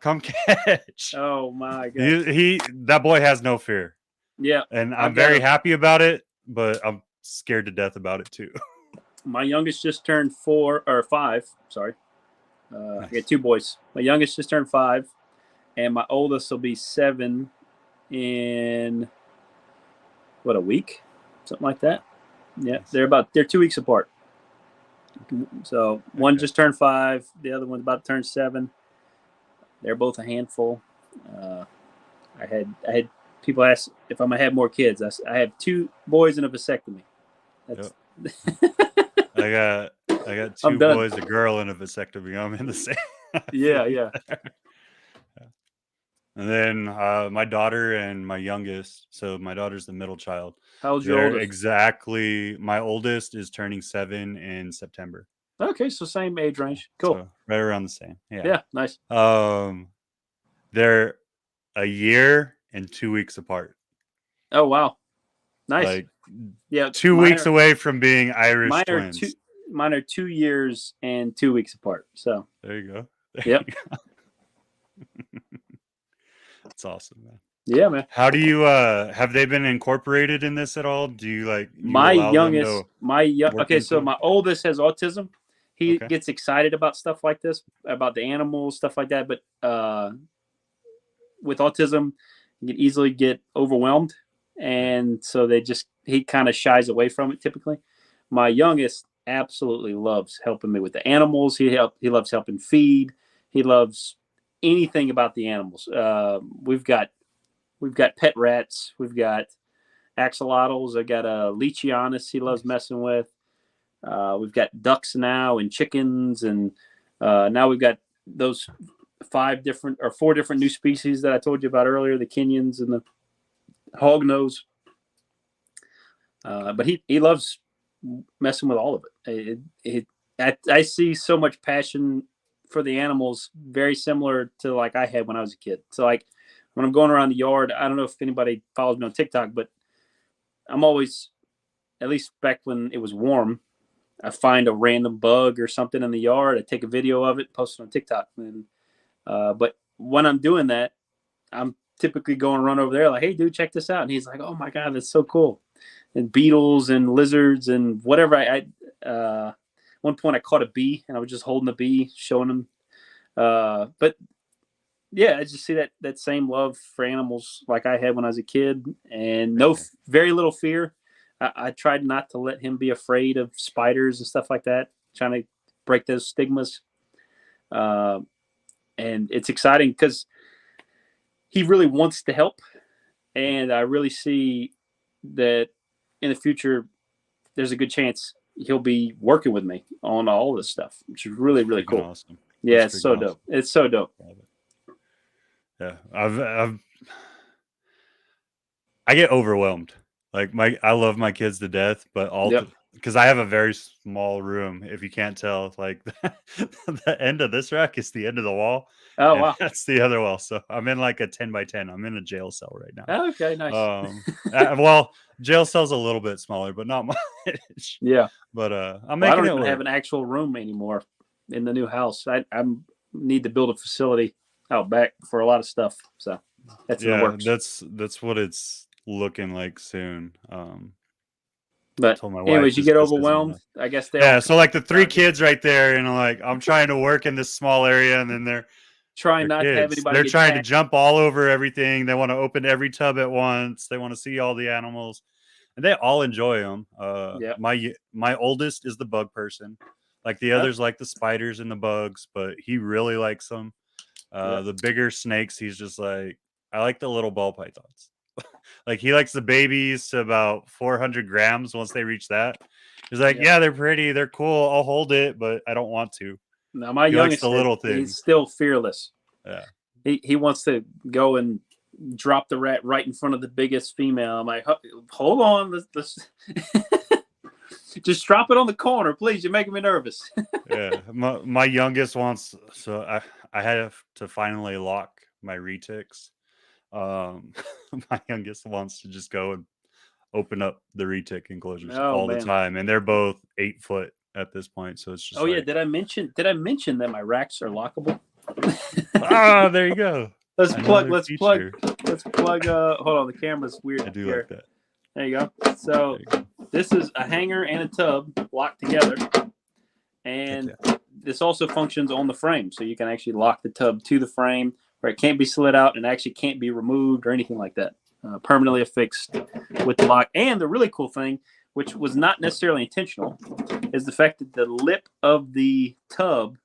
come catch." Oh my God. That boy has no fear. Yeah. And I'm very happy about it, but I'm scared to death about it too. My youngest just turned 5. Sorry. Nice. I got 2 boys. My youngest just turned 5, and my oldest will be 7 in a week, something like that. Yeah, nice. They're 2 weeks apart. So one just turned 5, the other one's about to turn 7. They're both a handful. I had people ask if I'm gonna have more kids. I have 2 boys and a vasectomy. That's I got 2 boys, a girl, and a vasectomy. I'm in the same. Yeah. And then my daughter and my youngest. So my daughter's the middle child. How old's your oldest? Exactly. My oldest is turning 7 in September. Okay, so same age range. Cool. So right around the same. Yeah. Yeah, nice. They're a year and 2 weeks apart. Oh wow, nice. Like, 2 weeks away from being Irish twins. Mine are 2 years and 2 weeks apart. So there you go. Yep. That's awesome, man. Yeah, man. How do you have they been incorporated in this at all? Do you like my youngest? Okay, so my oldest has autism. He gets excited about stuff like this, about the animals, stuff like that. But with autism, you can easily get overwhelmed, and so he kind of shies away from it typically. My youngest absolutely loves helping me with the animals. He loves helping feed. He loves anything about the animals. We've got pet rats. We've got axolotls. I got a leachianus he loves messing with. We've got ducks now and chickens, and now we've got those 4 different new species that I told you about earlier, the Kenyans and the hognose. But he loves messing with all of it. I see so much passion for the animals, very similar to like I had when I was a kid. So like when I'm going around the yard, I don't know if anybody follows me on TikTok, but I'm always, at least back when it was warm, I find a random bug or something in the yard. I take a video of it, post it on TikTok. And but when I'm doing that, I'm typically going run over there like, hey, dude, check this out. And he's like, oh my God, that's so cool. And beetles and lizards and whatever. One point I caught a bee and I was just holding the bee, showing him. But yeah, I just see that same love for animals like I had when I was a kid, and very little fear. I tried not to let him be afraid of spiders and stuff like that, trying to break those stigmas. And it's exciting because he really wants to help. And I really see that in the future, there's a good chance he'll be working with me on all this stuff, which is really, really cool. Awesome. Yeah, it's so dope. It's so dope. Yeah, I get overwhelmed. Like I love my kids to death, but because I have a very small room. If you can't tell, like the end of this rack is the end of the wall. Oh wow, that's the other wall. So I'm in like a 10 by 10. I'm in a jail cell right now. Oh, okay, nice. Well, jail cell's a little bit smaller, but not much. Yeah, but I don't even have an actual room anymore in the new house. I need to build a facility out back for a lot of stuff. So that's in the works. That's what it's looking like soon. But anyways, you get overwhelmed. I guess so like the 3 kids right there, and like I'm trying to work in this small area, and then they're trying not to have anybody. They're trying to jump all over everything. They want to open every tub at once. They want to see all the animals, and they all enjoy them. My oldest is the bug person. Like the others like the spiders and the bugs, but he really likes them. The bigger snakes, he's just like, I like the little ball pythons. Like he likes the babies to about 400 grams. Once they reach that, he's like, yeah, they're pretty, they're cool, I'll hold it, but I don't want to. Now my youngest, the little things. He's still fearless. Yeah, he wants to go and drop the rat right in front of the biggest female. I'm like, hold on, let's just drop it on the corner, please. You're making me nervous. Yeah, my youngest wants, so I had to finally lock my retics. My youngest wants to just go and open up the retic enclosures the time, and they're both 8 foot at this point. So it's just did I mention that my racks are lockable? There you go. Let's plug. Hold on, the camera's weird. I do like that. There you go. So this is a hanger and a tub locked together, and this also functions on the frame, so you can actually lock the tub to the frame where it can't be slid out and actually can't be removed or anything like that. Permanently affixed with the lock. And the really cool thing, which was not necessarily intentional, is the fact that the lip of the tub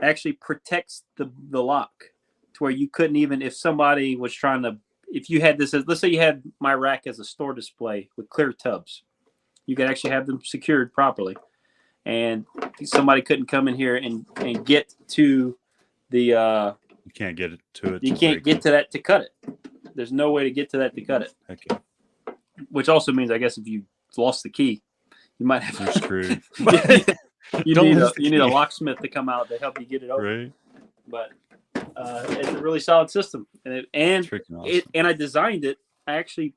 actually protects the lock to where you couldn't even, if somebody was trying to, if you had this as, let's say you had my rack as a store display with clear tubs, you could actually have them secured properly. And somebody couldn't come in here and get to the... you can't get to it. You can't get to that to cut it. There's no way to get to that to cut it. Okay. Which also means, I guess, if you lost the key, you might have. You're screwed. you need a locksmith to come out to help you get it open. Right. But it's a really solid system, and I designed it. I actually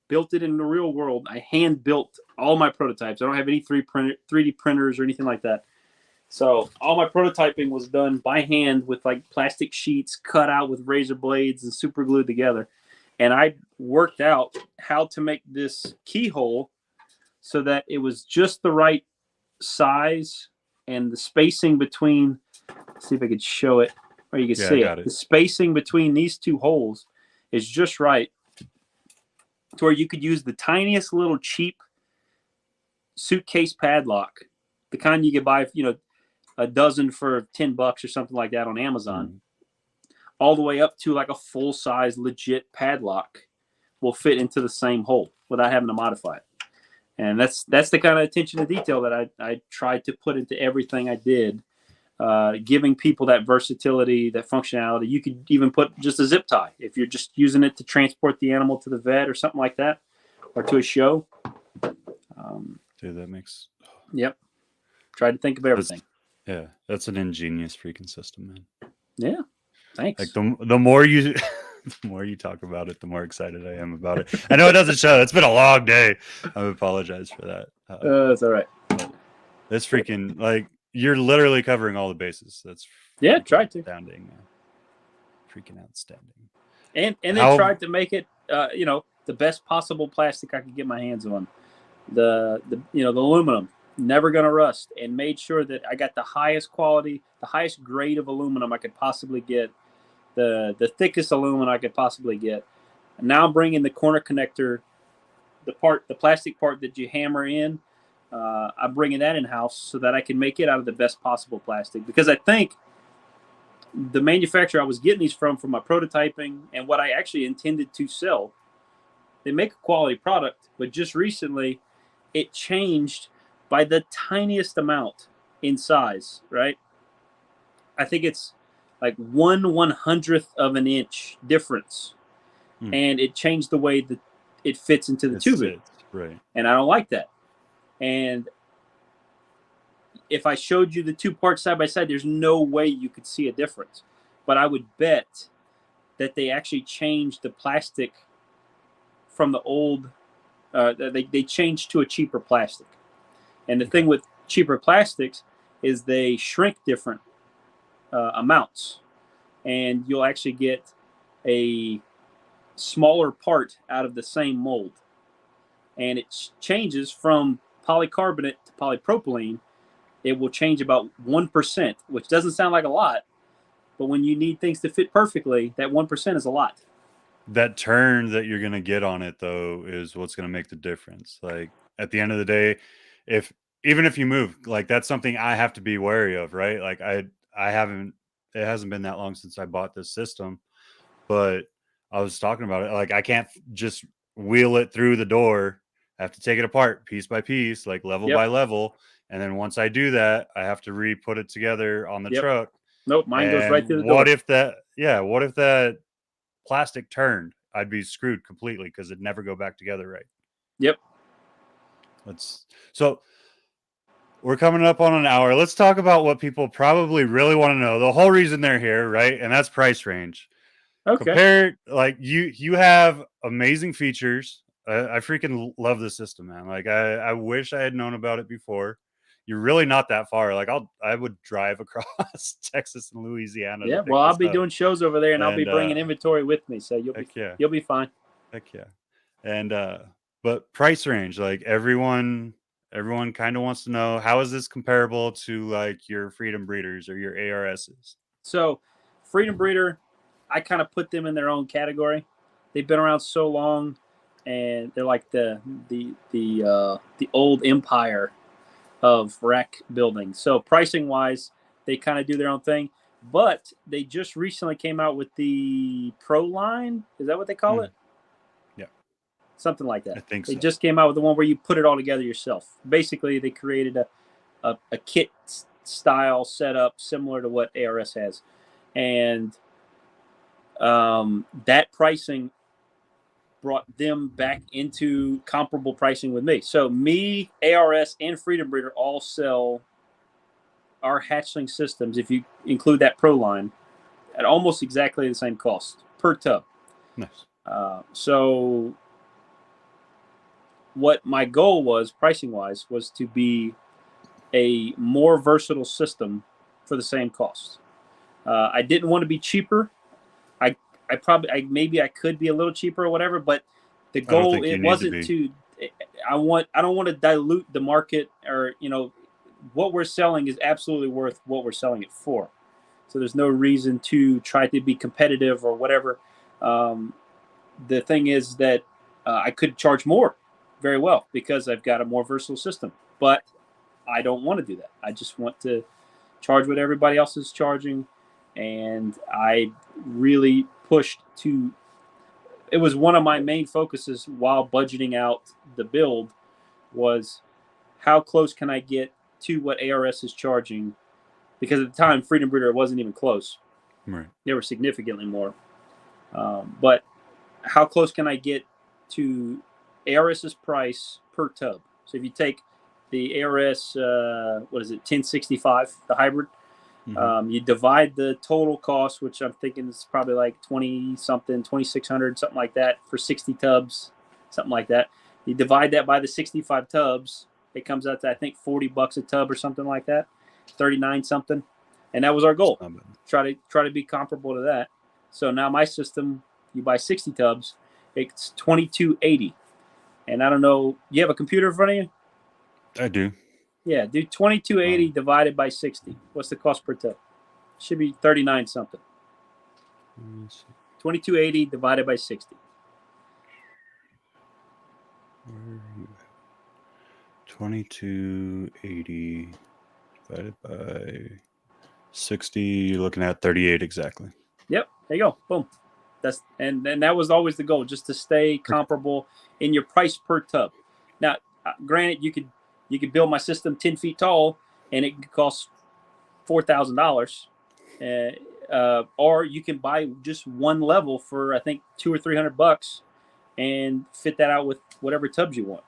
built it in the real world. I hand built all my prototypes. I don't have any 3D printers or anything like that. So all my prototyping was done by hand with like plastic sheets cut out with razor blades and super glued together. And I worked out how to make this keyhole so that it was just the right size and the spacing between, let's see if I could show it or you can see it. The spacing between these 2 holes is just right to where you could use the tiniest little cheap suitcase padlock, the kind you could buy, a dozen for $10 or something like that on Amazon, Mm. all the way up to like a full size legit padlock will fit into the same hole without having to modify it. And that's the kind of attention to detail that I tried to put into everything I did, giving people that versatility, that functionality. You could even put just a zip tie if you're just using it to transport the animal to the vet or something like that, or to a show. Dude, that makes. Yep. Try to think of everything. That's an ingenious freaking system, man. Yeah. Thanks. Like the more you the more you talk about it, the more excited I am about it. I know it doesn't show. It's been a long day. I apologize for that. That's all right. It's freaking like you're literally covering all the bases. That's try to. Outstanding, man. Freaking outstanding. And they tried to make it the best possible plastic I could get my hands on. The aluminum, never gonna rust, and made sure that I got the highest quality, the highest grade of aluminum I could possibly get, the thickest aluminum I could possibly get. And now I'm bringing the corner connector, the plastic part that you hammer in. I'm bringing that in house so that I can make it out of the best possible plastic, because I think the manufacturer I was getting these from my prototyping and what I actually intended to sell, they make a quality product, but just recently it changed by the tiniest amount in size, right? I think it's like 1/100th of an inch difference. And it changed the way that it fits into the tubing. Right. And I don't like that. And if I showed you the two parts side by side, there's no way you could see a difference. But I would bet that they actually changed the plastic from the old, they changed to a cheaper plastic. And the thing with cheaper plastics is they shrink different amounts. And you'll actually get a smaller part out of the same mold. And it changes from polycarbonate to polypropylene. It will change about 1%, which doesn't sound like a lot, but when you need things to fit perfectly, that 1% is a lot. That turn that you're going to get on it, though, is what's going to make the difference. Like, at the end of the day, even if you move, like, that's something I have to be wary of, right? Like, it hasn't been that long since I bought this system, but I was talking about it. Like, I can't just wheel it through the door. I have to take it apart piece by piece, like level by level. And then once I do that, I have to re-put it together on the truck. Nope, mine goes right through the door. What if that plastic turned? I'd be screwed completely because it'd never go back together right. Yep. So we're coming up on an hour. Let's talk about what people probably really want to know. The whole reason they're here, right? And that's price range. Okay. Compared, like you have amazing features. I freaking love this system, man. Like I wish I had known about it before. You're really not that far. Like I would drive across Texas and Louisiana. Yeah, well, I'll be doing shows over there, and I'll be bringing inventory with me, so you'll be fine. Heck yeah. And but price range, like everyone kind of wants to know, how is this comparable to like your Freedom Breeders or your ARSs? So, Freedom Breeder, I kind of put them in their own category. They've been around so long, and they're like the old empire of rack building. So pricing wise, they kind of do their own thing, but they just recently came out with the Pro line. Is that what they call it? Yeah, something like that. I think they so. just came out with the one where you put it all together yourself. Basically, they created a kit style setup similar to what ARS has, and that pricing brought them back into comparable pricing with me. So me, ARS, and Freedom Breeder all sell our hatchling systems, if you include that Pro line, at almost exactly the same cost per tub. Nice. So what my goal was, pricing-wise, was to be a more versatile system for the same cost. I didn't want to be cheaper. Maybe I could be a little cheaper or whatever, but the goal it wasn't to. I don't want to dilute the market, or what we're selling is absolutely worth what we're selling it for. So there's no reason to try to be competitive or whatever. The thing is that I could charge more very well because I've got a more versatile system, but I don't want to do that. I just want to charge what everybody else is charging, and I really pushed to. It was one of my main focuses while budgeting out the build was how close can I get to what ARS is charging, because at the time Freedom Breeder wasn't even close. Right. They were significantly more. But how close can I get to ARS's price per tub? So if you take the ARS, 1065, the hybrid, you divide the total cost, which I'm thinking is probably like 20 something, 2,600, something like that for 60 tubs, something like that. You divide that by the 65 tubs, it comes out to, I think, $40 a tub or something like that, 39 something. And that was our goal. Try to be comparable to that. So now my system, you buy 60 tubs, it's $22.80. And I don't know, you have a computer in front of you? I do. Yeah, do $22.80 divided by 60. What's the cost per tub? Should be 39 something. $22.80 divided by 60. Where are you at? 2280 divided by 60. You're looking at 38 exactly. Yep, there you go. Boom. And that was always the goal, just to stay comparable in your price per tub. Now, granted, you could build my system 10 feet tall, and it could cost $4,000. Or you can buy just one level for, I think, $200 or $300 and fit that out with whatever tubs you want.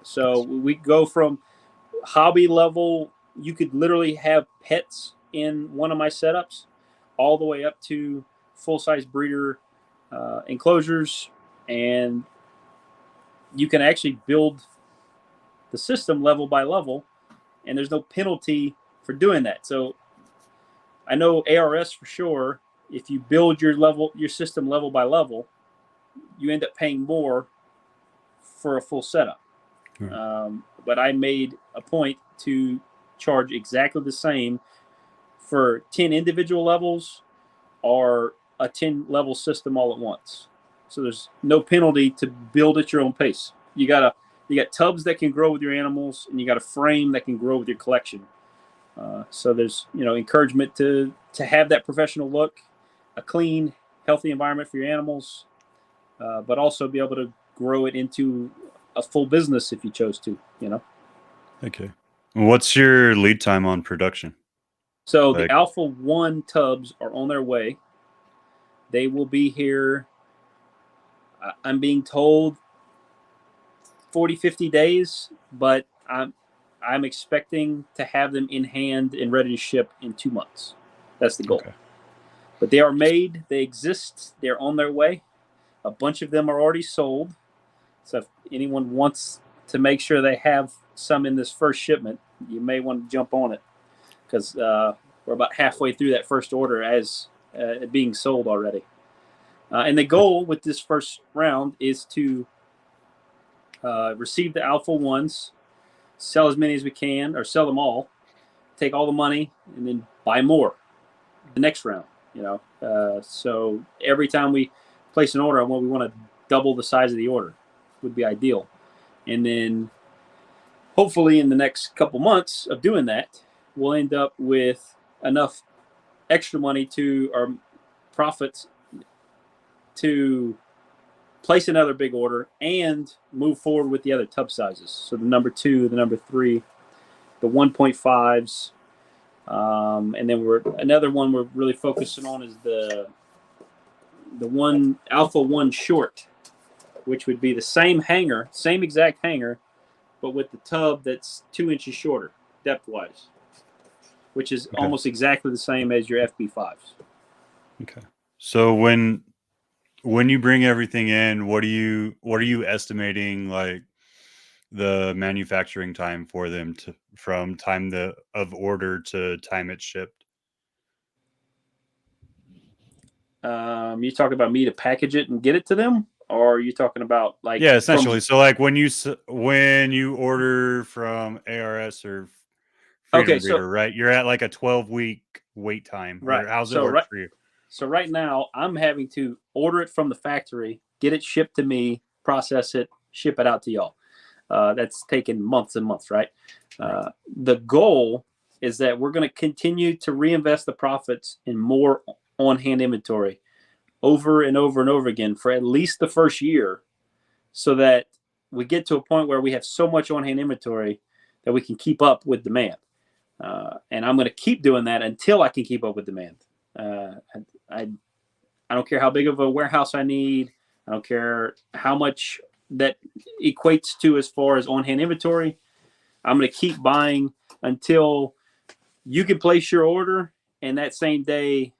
So we go from hobby level, you could literally have pets in one of my setups, all the way up to full-size breeder enclosures, and you can actually build the system level by level, and there's no penalty for doing that. So I know ARS for sure, if you build your system level by level, you end up paying more for a full setup. But I made a point to charge exactly the same for 10 individual levels or a 10 level system all at once. So there's no penalty to build at your own pace. You got tubs that can grow with your animals, and you got a frame that can grow with your collection. So there's encouragement to have that professional look, a clean, healthy environment for your animals, but also be able to grow it into a full business if you chose to. Okay. What's your lead time on production? So the Alpha 1 tubs are on their way. They will be here, I'm being told, 40, 50 days, but I'm expecting to have them in hand and ready to ship in 2 months. That's the goal. Okay. But they are made. They exist. They're on their way. A bunch of them are already sold. So if anyone wants to make sure they have some in this first shipment, you may want to jump on it, because we're about halfway through that first order as being sold already. And the goal with this first round is to receive the Alpha 1s, sell as many as we can, or sell them all, take all the money, and then buy more the next round. So every time we place an order, we want to double the size of the order would be ideal. And then hopefully in the next couple months of doing that, we'll end up with enough extra money to our profits to place another big order and move forward with the other tub sizes. So the number 2, the number 3, the 1.5s, and then another one we're really focusing on is the one Alpha 1 short, which would be the same exact hanger, but with the tub that's 2 inches shorter depth-wise, which is almost exactly the same as your FB5s. Okay. So when you bring everything in, what are you estimating, like, the manufacturing time for them from time of order to time it's shipped? You talking about me to package it and get it to them, or are you talking about like? Yeah, essentially. So like when you order from ARS or Freedom Breeder, right? You're at like a 12-week wait time. Right. Or how's it work for you? So right now I'm having to order it from the factory, get it shipped to me, process it, ship it out to y'all. That's taken months and months, right? The goal is that we're going to continue to reinvest the profits in more on-hand inventory over and over and over again for at least the first year, so that we get to a point where we have so much on-hand inventory that we can keep up with demand. And I'm going to keep doing that until I can keep up with demand. I don't care how big of a warehouse I need. I don't care how much that equates to as far as on-hand inventory. I'm going to keep buying until you can place your order, and that same day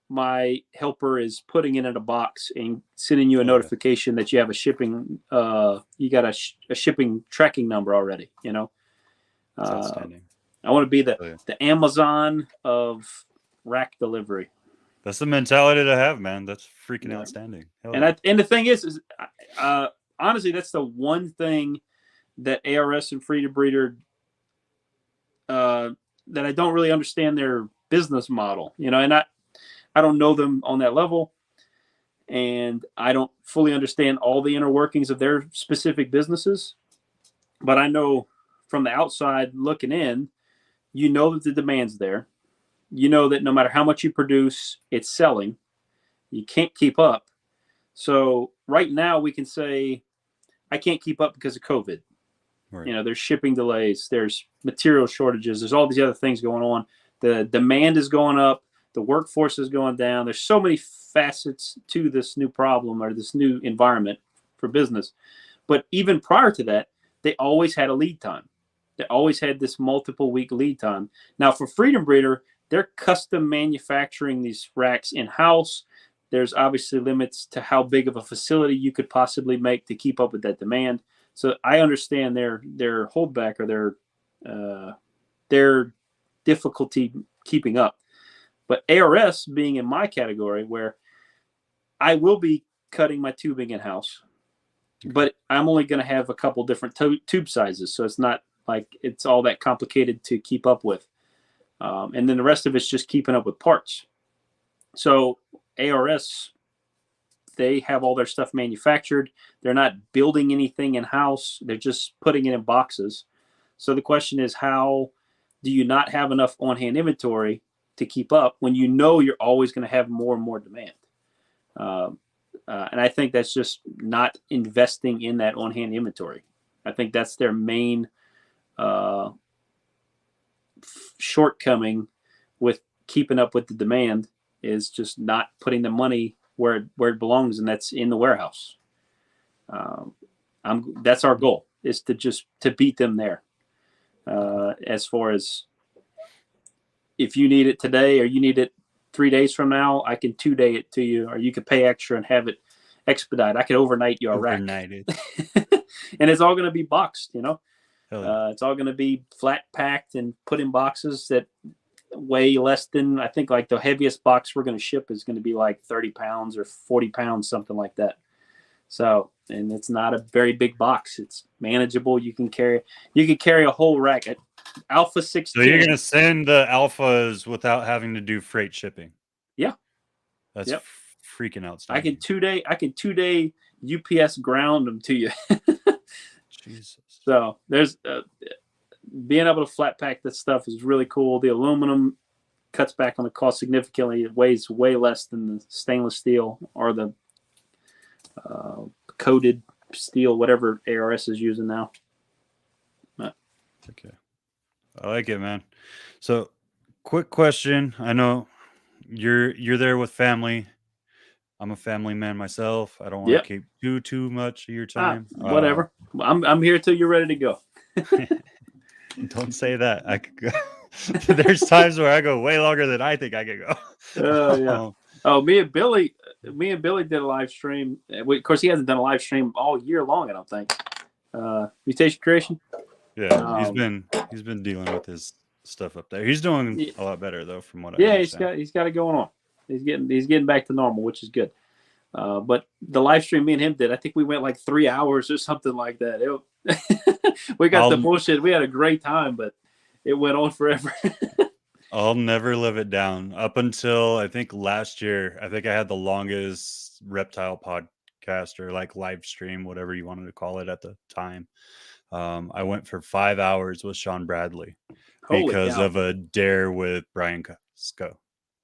my helper is putting it in a box and sending you a notification that you have a shipping you got a shipping tracking number already. That's outstanding. I want to be the Amazon of rack delivery. That's the mentality to have, man. That's freaking outstanding. And the thing is honestly, that's the one thing that ARS and Freedom Breeder that I don't really understand their business model, and I don't know them on that level, and I don't fully understand all the inner workings of their specific businesses. But I know from the outside looking in, that the demand's there. That no matter how much you produce, it's selling. You can't keep up. So right now we can say, I can't keep up because of COVID. Right. There's shipping delays, there's material shortages, there's all these other things going on. The demand is going up, the workforce is going down. There's so many facets to this new problem or this new environment for business. But even prior to that, they always had a lead time. They always had this multiple week lead time. Now for Freedom Breeder, they're custom manufacturing these racks in-house. There's obviously limits to how big of a facility you could possibly make to keep up with that demand. So I understand their holdback or their difficulty keeping up. But ARS being in my category, where I will be cutting my tubing in-house, but I'm only going to have a couple different tube sizes. So it's not like it's all that complicated to keep up with. And then the rest of it's just keeping up with parts. So ARS, they have all their stuff manufactured. They're not building anything in-house. They're just putting it in boxes. So the question is, how do you not have enough on-hand inventory to keep up when you're always going to have more and more demand? And I think that's just not investing in that on-hand inventory. I think that's their main shortcoming with keeping up with the demand, is just not putting the money where it belongs, and that's in the warehouse. That's our goal, is to beat them there. As far as if you need it today or you need it 3 days from now, I can 2-day it to you, or you could pay extra and have it expedite. I could overnight you a rack. And it's all going to be boxed, It's all going to be flat packed and put in boxes that weigh less than, I think, like the heaviest box we're going to ship is going to be like 30 pounds or 40 pounds, something like that. So, and it's not a very big box. It's manageable. You can carry a whole rack at Alpha 16. So you're going to send the Alphas without having to do freight shipping? Yeah. That's freaking outstanding. I can 2-day UPS ground them to you. Jesus. So there's being able to flat pack this stuff is really cool. The aluminum cuts back on the cost significantly. It weighs way less than the stainless steel or the coated steel, whatever ARS is using now. Okay. I like it, man. So quick question. I know you're there with family. I'm a family man myself. I don't want to keep too much of your time. Whatever. I'm here till you're ready to go. Don't say that. I could go. There's times where I go way longer than I think I could go. Me and Billy did a live stream. Of course, he hasn't done a live stream all year long, I don't think. Mutation Creation. Yeah, he's been dealing with his stuff up there. He's doing a lot better though, from what I understand. he's got it going on. He's getting back to normal, which is good. But the live stream me and him did, I think we went like 3 hours or something like that. We got the bullshit. We had a great time, but it went on forever. I'll never live it down. Up until I think last year, I think I had the longest reptile podcast or like live stream, whatever you wanted to call it at the time. I went for 5 hours with Sean Bradley. Holy because cow. of a dare with Brian Cusco.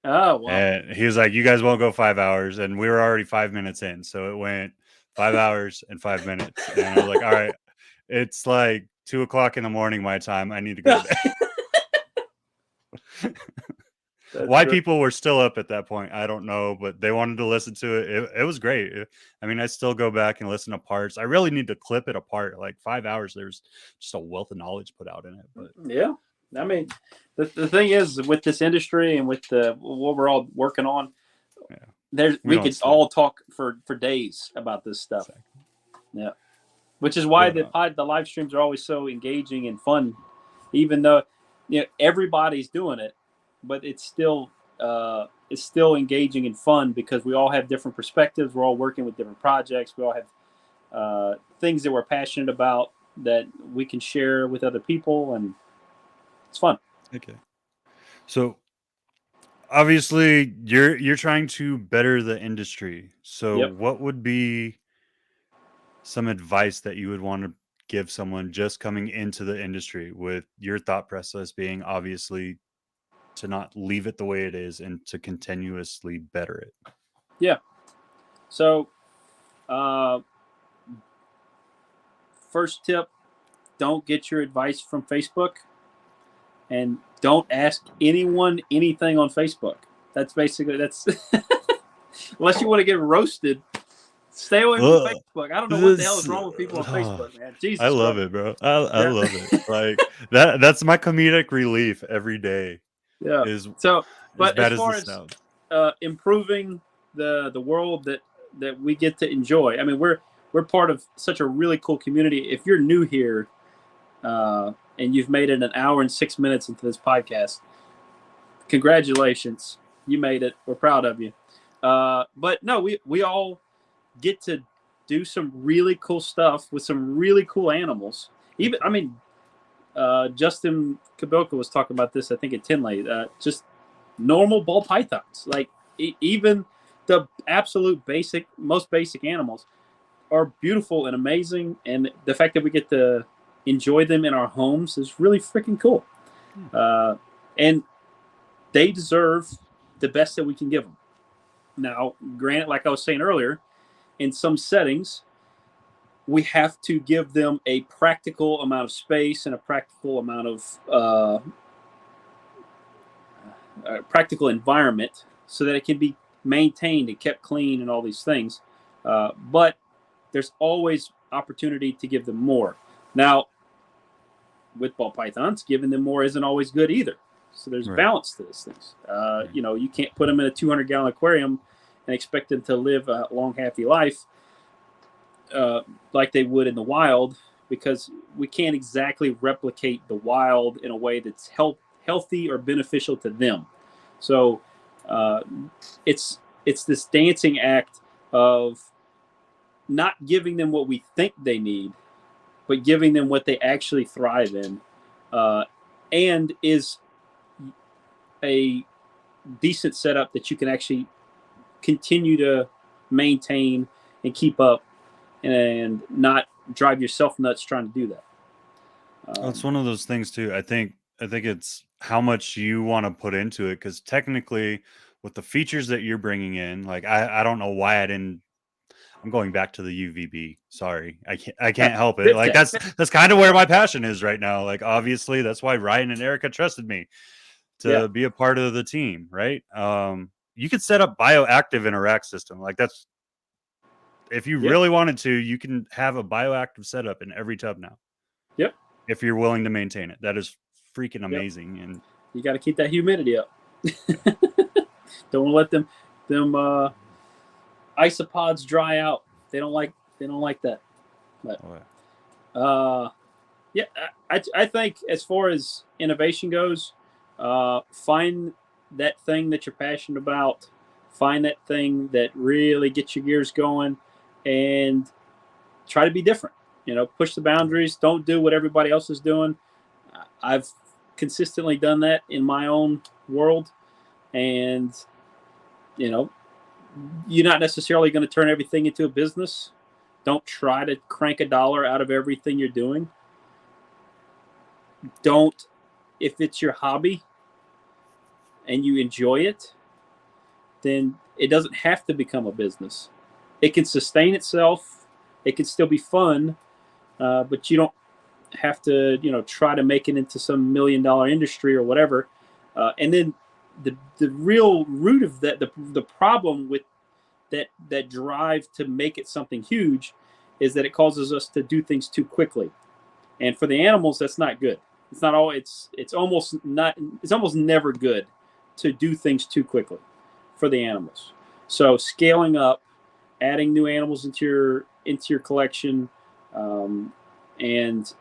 Oh, wow. And he was like, "You guys won't go 5 hours," and we were already 5 minutes in, so it went 5 hours and 5 minutes, and I was like, "All right, it's like 2 o'clock in the morning my time. I need to go to bed." That's Why great. people were still up at that point, I don't know, but they wanted to listen to it. It was great. I mean, I still go back and listen to parts. I really need to clip it apart. Like 5 hours, there's just a wealth of knowledge put out in it. But Yeah. I mean, the thing is with this industry and with what we're all working on, yeah, we we don't could sleep. all talk for days about this stuff. Exactly. Yeah. Which is why But the live streams are always so engaging and fun, even though everybody's doing it, but it's still engaging and fun because we all have different perspectives. We're all working with different projects. We all have things that we're passionate about that we can share with other people, and it's fun. okay, so obviously you're trying to better the industry. So Yep. what would be some advice that you would want to give someone just coming into the industry, with your thought process being obviously to not leave it the way it is and to continuously better it? Yeah. So, uh, first tip: don't get your advice from Facebook, and don't ask anyone anything on Facebook. That's unless you want to get roasted. Stay away from Ugh, Facebook. I don't know what the hell is this, wrong with people on Facebook, man. I Jesus love Christ. it, bro. I Yeah. love it. Like that's my comedic relief every day. Yeah. Is So, as but as bad as far this as sounds. improving the world that we get to enjoy, I mean, we're part of such a really cool community. If you're new here and you've made it an hour and 6 minutes into this podcast, congratulations, you made it. We're proud of you. But no, we all get to do some really cool stuff with some really cool animals. Even, I Okay. mean, Justin Kabilka was talking about this, I think, at Tinley. Just normal ball pythons, like even the absolute most basic animals are beautiful and amazing, and the fact that we get to enjoy them in our homes is really freaking cool. Hmm. And they deserve the best that we can give them. Now, granted, like I was saying earlier, in some settings, we have to give them a practical amount of space and a practical amount of practical environment so that it can be maintained and kept clean and all these things. But there's always opportunity to give them more. Now, with ball pythons, giving them more isn't always good either. So there's Right. balance to these things. Right. You can't put them in a 200-gallon aquarium and expect them to live a long, happy life like they would in the wild, because we can't exactly replicate the wild in a way that's healthy or beneficial to them. So uh, it's this dancing act of not giving them what we think they need, but giving them what they actually thrive in, and is a decent setup that you can actually continue to maintain and keep up, and not drive yourself nuts trying to do that. It's one of those things too. I think it's how much you want to put into it, because technically, with the features that you're bringing in, like I don't know why I didn't. I'm going back to the UVB. Sorry, I can't help it. Zip Like tech. that's kind of where my passion is right now. Like obviously, that's why Ryan and Erica trusted me Yeah. to be a part of the team, right? You could set up bioactive in a rack system. Like that's, if you Yep. really wanted to, you can have a bioactive setup in every tub now Yep. if you're willing to maintain it. That is freaking Yep. amazing. And You got to keep that humidity up. yeah, Don't let them isopods dry out. They don't like that. But oh, yeah. uh, yeah, I think as far as innovation goes, find that thing that you're passionate about. Find that thing that really gets your gears going, and try to be different. Push the boundaries. Don't do what everybody else is doing. I've consistently done that in my own world, and you know, you're not necessarily going to turn everything into a business. Don't try to crank a dollar out of everything you're doing. Don't if it's your hobby and you enjoy it, then it doesn't have to become a business. It can sustain itself. It can still be fun, but you don't have to, try to make it into some $1 million industry or whatever. And then the real root of that, the problem with that drive to make it something huge, is that it causes us to do things too quickly. And for the animals, that's not good. It's not all. It's almost not. It's almost never good to do things too quickly for the animals. So scaling up, adding new animals into your collection, and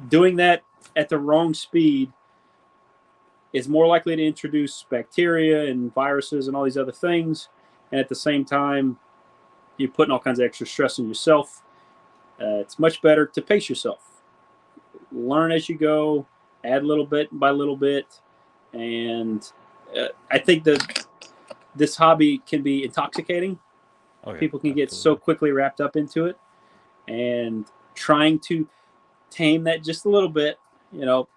doing that at the wrong speed is more likely to introduce bacteria and viruses and all these other things. And at the same time, you're putting all kinds of extra stress on yourself. It's much better to pace yourself. Learn as you go, add little bit by little bit. And I think that this hobby can be intoxicating. Oh, yeah, People can get so absolutely. quickly wrapped up into it. And trying to tame that just a little bit, it's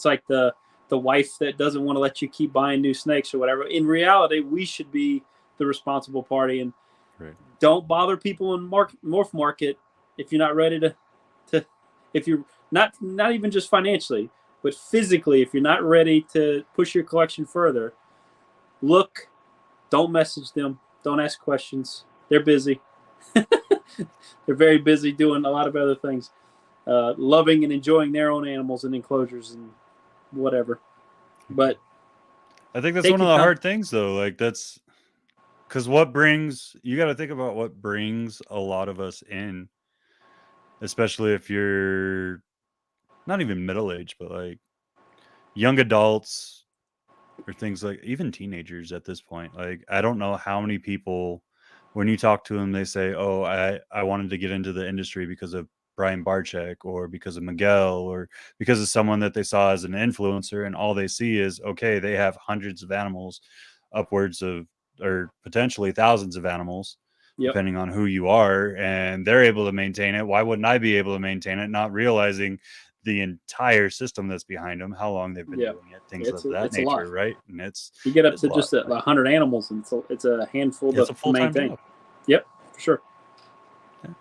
like the wife that doesn't want to let you keep buying new snakes or whatever. In reality, we should be the responsible party, and Right. don't bother people in morph market if you're not ready to if you're not even just financially, but physically, if you're not ready to push your collection further. Look, don't message them, don't ask questions. They're busy. They're very busy doing a lot of other things, loving and enjoying their own animals and enclosures and whatever. But I think that's take one of your the time. hard things, though. Like, that's because you got to think about what brings a lot of us in, especially if you're not even middle age, but like young adults or things like even teenagers at this point. Like, I don't know how many people, when you talk to them, they say, "Oh, I wanted to get into the industry because of Brian Barczyk or because of Miguel or because of someone that they saw as an influencer," and all they see is, okay, they have hundreds of animals, upwards of or potentially thousands of animals, Yep. depending on who you are, and they're able to maintain it. Why wouldn't I be able to maintain it? Not realizing the entire system that's behind them, how long they've been Yeah. doing it, things It's of that a lot. nature, right? And You get up it's a to lot. just 100 animals, and it's a handful It's a to full-time maintain. job. Yep, for sure. Yeah.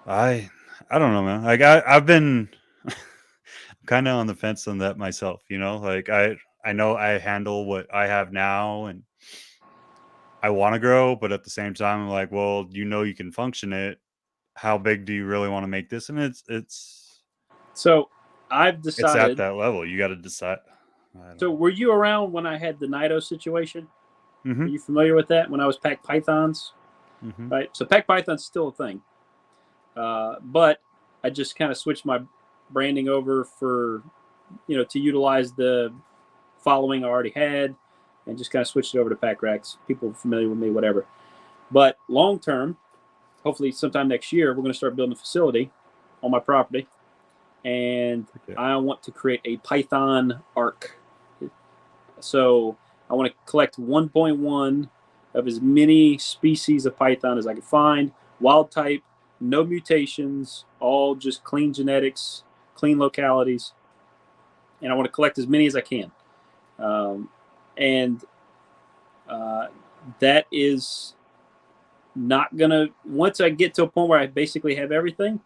I don't know, man. Like, I've been kind of on the fence on that myself, like I know I handle what I have now and I want to grow, but at the same time I'm like, well, you can function it. How big do you really want to make this? And So I've it's at decided. that level. You got to decide. I don't So know. were you around when I had the Nido situation? Are Mhm. you familiar with that? When I was pack pythons, Mhm. right? So pack python's still a thing, but I just kind of switched my branding over for to utilize the following I already had, and just kind of switched it over to Pac Racks. People familiar with me, whatever. But long term, hopefully sometime next year, we're going to start building a facility on my property, and Okay. I want to create a Python arc. So I want to collect 1.1 of as many species of python as I can find, wild type, no mutations, all just clean genetics, clean localities, and I want to collect as many as I can. And uh, that is not gonna. Once I get to a point where I basically have everything,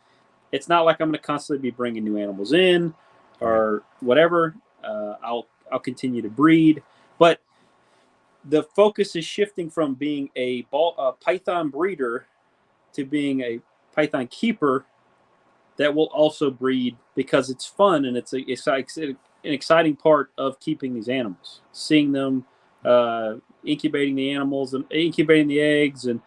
it's not like I'm gonna constantly be bringing new animals in Right. or whatever. I'll continue to breed, but the focus is shifting from being a python breeder to being a python keeper that will also breed, because it's fun and it's an exciting part of keeping these animals, seeing them incubating the animals and incubating the eggs and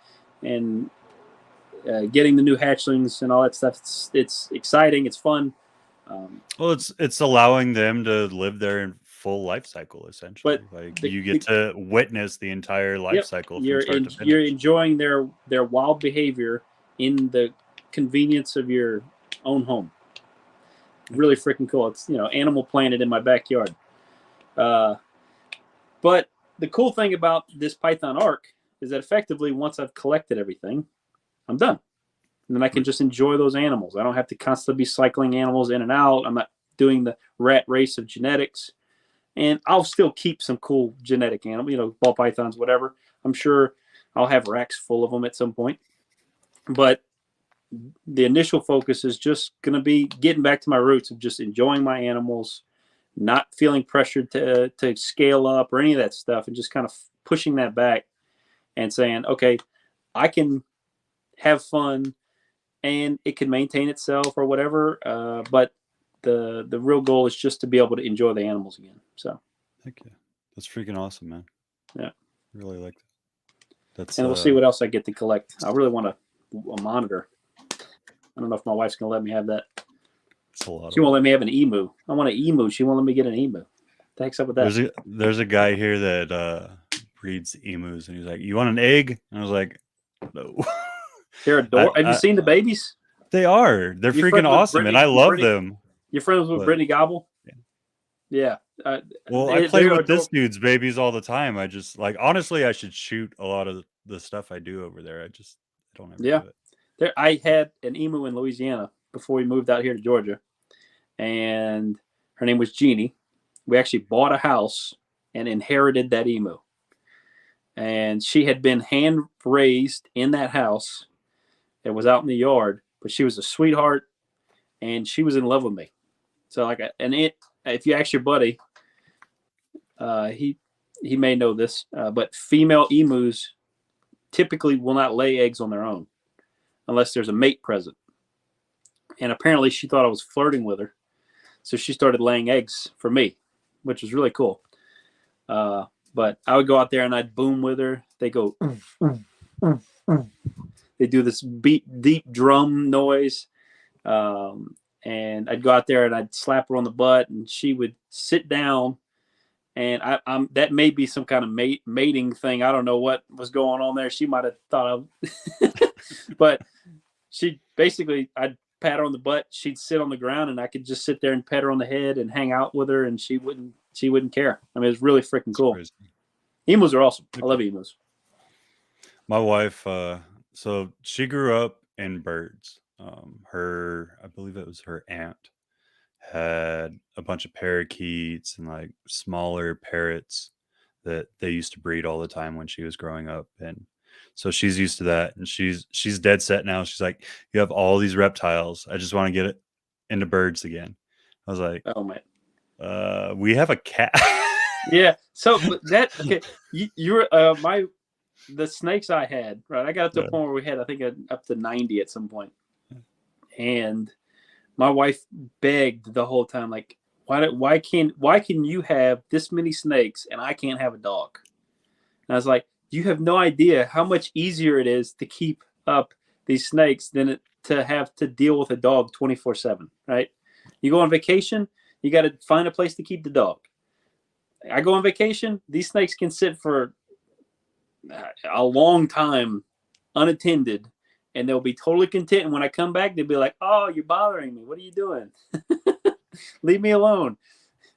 getting the new hatchlings and all that stuff. It's exciting. It's fun. Well, it's allowing them to live their full life cycle But essentially. Like, the, you get the to witness the entire life yep, cycle from start to you're finish. enjoying their wild behavior in the convenience of your own home. Really Okay. freaking cool. It's Animal Planet in my backyard. Uh, but the cool thing about this Python arc is that effectively once I've collected everything, I'm done. And then I can just enjoy those animals. I don't have to constantly be cycling animals in and out. I'm not doing the rat race of genetics. And I'll still keep some cool genetic animals, ball pythons, whatever. I'm sure I'll have racks full of them at some point. But the initial focus is just going to be getting back to my roots of just enjoying my animals, not feeling pressured to scale up or any of that stuff, and just kind of pushing that back and saying, okay, I can have fun and it can maintain itself or whatever. But the real goal is just to be able to enjoy the animals again. So, Heck yeah, that's freaking awesome, man. yeah, Really like that. That's and we'll see what else I get to collect. I really want a monitor. I don't know if my wife's gonna let me have that. She won't let me have an emu. I want an emu. She won't let me get an emu. What the heck's up with that? There's a guy here that breeds emus, and he's like, "You want an egg?" And I was like, "No." They're adorable. Have you seen the babies? They are. They're freaking awesome, and I love them. You're friends with Brittany Gobble? Yeah. Well, I play with this dude's babies all the time. I just honestly, I should shoot a lot of the stuff I do over there. I don't ever do it. I had an emu in Louisiana before we moved out here to Georgia, and her name was Jeannie. We actually bought a house and inherited that emu, and she had been hand raised in that house. It was out in the yard, but she was a sweetheart, and she was in love with me. So if you ask your buddy, he may know this, but female emus typically will not lay eggs on their own unless there's a mate present. And apparently she thought I was flirting with her, so she started laying eggs for me, which was really cool. But I would go out there and I'd boom with her. They go, they do this deep drum noise. And I'd go out there and I'd slap her on the butt, and she would sit down. And that may be some kind of mating thing. I don't know what was going on there. She might have thought of, but I'd pat her on the butt. She'd sit on the ground, and I could just sit there and pet her on the head and hang out with her, and she wouldn't care. I mean, it was really freaking cool. Emus are awesome. I love emus. My wife, so she grew up in birds. I believe it was her aunt, had a bunch of parakeets and smaller parrots that they used to breed all the time when she was growing up. And so she's used to that, and she's dead set now. She's like, "You have all these reptiles. I just want to get it into birds again." I was like, "Oh man, we have a cat." Yeah. So okay, you're the snakes I had, right? I got up to a point where we had, I think, up to 90 at some point. And my wife begged the whole time, like, why can you have this many snakes and I can't have a dog? And I was like, you have no idea how much easier it is to keep up these snakes than to have to deal with a dog 24/7, right? You go on vacation, you got to find a place to keep the dog. I go on vacation, these snakes can sit for a long time unattended, and they'll be totally content. And when I come back, they'll be like, "Oh, you're bothering me. What are you doing? Leave me alone."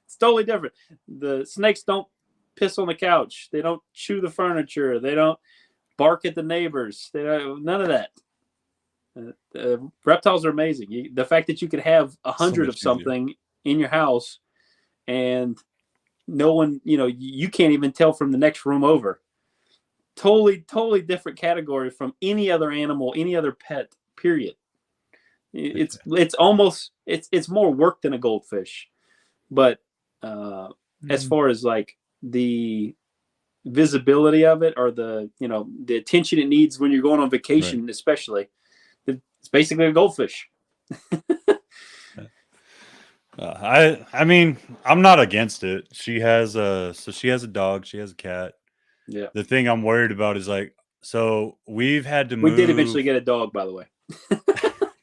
It's totally different. The snakes don't piss on the couch. They don't chew the furniture. They don't bark at the neighbors. None of that. Reptiles are amazing. The fact that you could have 100 of something in your house, and no one, you can't even tell from the next room over. Totally different category from any other animal, any other pet, period. It's more work than a goldfish. But as far as the visibility of it, or the attention it needs when you're going on vacation, right, especially, it's basically a goldfish. I mean, I'm not against it. She has a dog, she has a cat. Yeah. The thing I'm worried about is so we've had to move. We did eventually get a dog, by the way.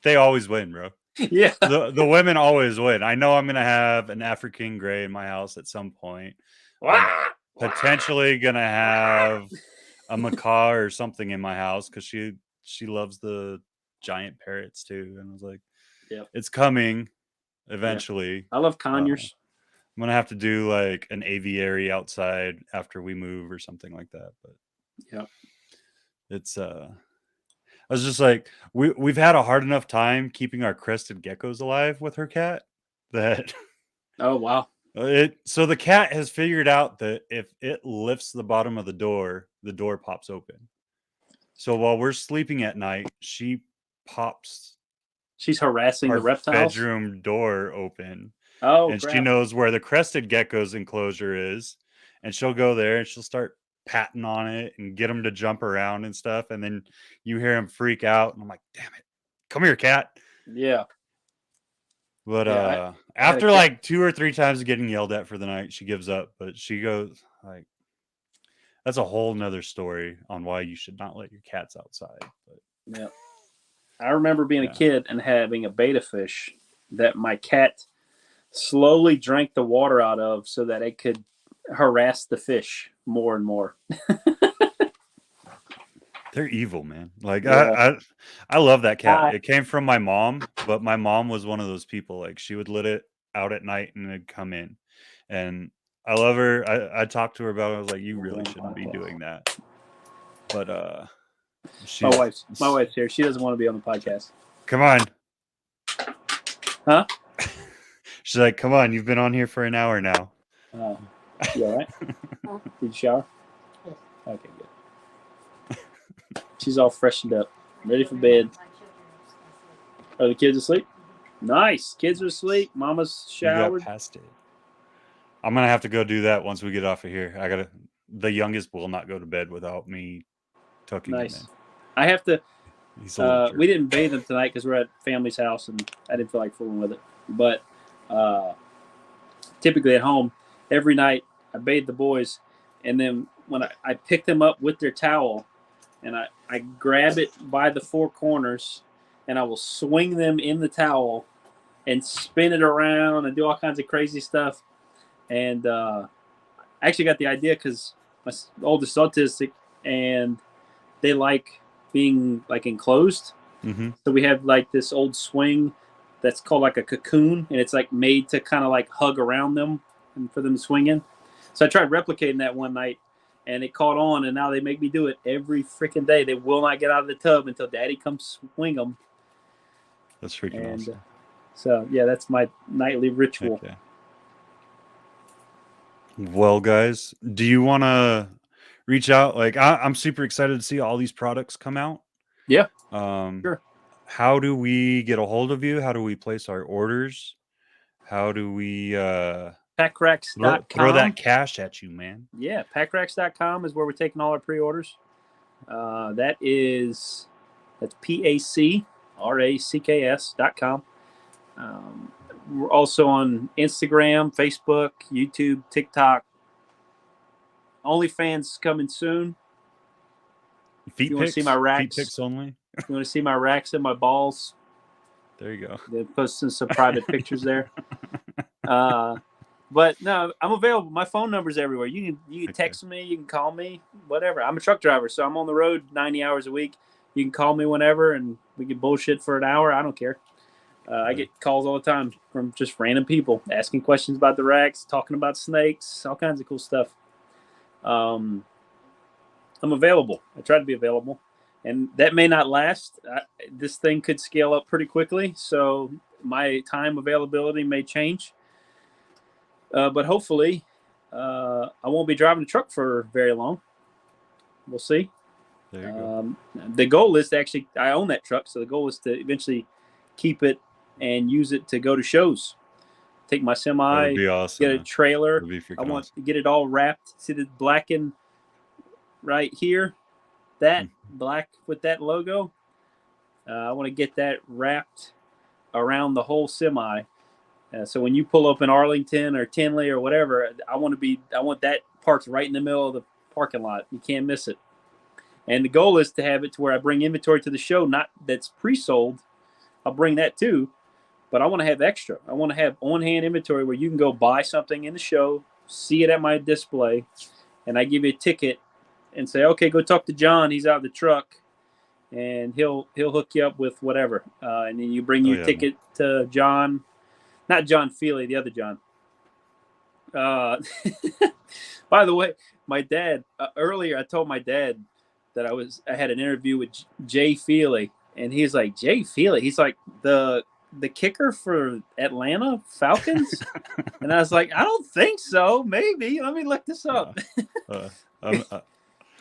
They always win, bro. Yeah. The women always win. I know I'm gonna have an African gray in my house at some point. Potentially gonna have a macaw or something in my house because she loves the giant parrots too. And I was like, yeah, it's coming eventually. Yeah. I love conures. I'm gonna have to do an aviary outside after we move or something like that. But yeah, it's I was just like, we've had a hard enough time keeping our crested geckos alive with her cat that Oh wow. so the cat has figured out that if it lifts the bottom of the door pops open. So while we're sleeping at night, she pops She's harassing the our reptiles. bedroom door open, Oh and she crap. knows where the crested gecko's enclosure is, and she'll go there and she'll start patting on it and get them to jump around and stuff, and then you hear him freak out, and I'm like, damn it, come here, cat. Yeah. But Yeah. I had a after cat. like 2 or 3 times of getting yelled at for the night, she gives up. But she goes like, that's a whole nother story on why you should not let your cats outside. But Yeah. I remember being a yeah, kid and having a betta fish that my cat slowly drank the water out of so that it could harass the fish more and more. they're evil, man. Like Yeah. I love that cat. I, It came from my mom, but my mom was one of those people. Like she would let it out at night and it'd come in, and I love her. I talked to her about it. I was like, you really shouldn't be doing that. But she's my wife's here. She doesn't want to be on the podcast. come on. Huh? She's like, come on, you've been on here for an hour now. You all right? Did you shower? Okay, good. She's all freshened up, ready for bed. Are the kids asleep? Nice. Kids are asleep. Mama's You got showered. past it. I'm gonna have to go do that once we get off of here. The youngest will not go to bed without me tucking him Nice. in. I have to. He's a little jerk. We didn't bathe them tonight because we're at family's house and I didn't feel like fooling with it. But typically at home, every night I bathe the boys, and then when I pick them up with their towel, and I grab it by the four corners, and I will swing them in the towel and spin it around and do all kinds of crazy stuff. And I actually got the idea because my oldest is autistic, and they like being like enclosed. Mm-hmm. So we have like this old swing that's called like a cocoon, and it's like made to kind of like hug around them and for them to swing in. So I tried replicating that one night, and it caught on, and now they make me do it every freaking day. They will not get out of the tub until Daddy comes swing them. That's freaking awesome. So yeah, that's my nightly ritual. Okay. Well, guys, do you want to reach out? Like, I'm super excited to see all these products come out. Yeah. Sure. How do we get a hold of you? How do we place our orders? How do we PacRacks.com. throw that cash at you, man? Yeah, PacRacks.com is where we're taking all our pre-orders. That's PacRacks.com. We're also on Instagram, Facebook, YouTube, TikTok. OnlyFans coming soon. Feet you want to see my racks? Feet pics only. You want to see my racks and my balls? There you go. They're posting some private pictures there. But no, I'm available. My phone number's everywhere. You can text me, you can call me, whatever. I'm a truck driver, so I'm on the road 90 hours a week. You can call me whenever, and we can bullshit for an hour. I don't care. I get calls all the time from just random people asking questions about the racks, talking about snakes, all kinds of cool stuff. I'm available. I try to be available, and that may not last. This thing could scale up pretty quickly, so my time availability may change. But hopefully, I won't be driving a truck for very long. We'll see. There you go. The goal is to actually, I own that truck, so the goal is to eventually keep it and use it to go to shows. Take my semi, that would be awesome, get a trailer. I want to get it all wrapped. See the blackened right here? That black with that logo? I want to get that wrapped around the whole semi. So when you pull up in Arlington or Tinley or whatever, I want that parked right in the middle of the parking lot. You can't miss it. And the goal is to have it to where I bring inventory to the show, not that's pre-sold. I'll bring that too, but I want to have extra. I want to have on-hand inventory where you can go buy something in the show, see it at my display, and I give you a ticket and say, okay, go talk to John. He's out of the truck, and he'll hook you up with whatever. And then you bring your ticket to John. Not John Fealy, the other John. By the way, my dad, earlier I told my dad that I had an interview with Jay Fealy, and he's like, Jay Fealy. He's like the kicker for Atlanta Falcons, and I was like, I don't think so. Maybe let me look this up. I'm,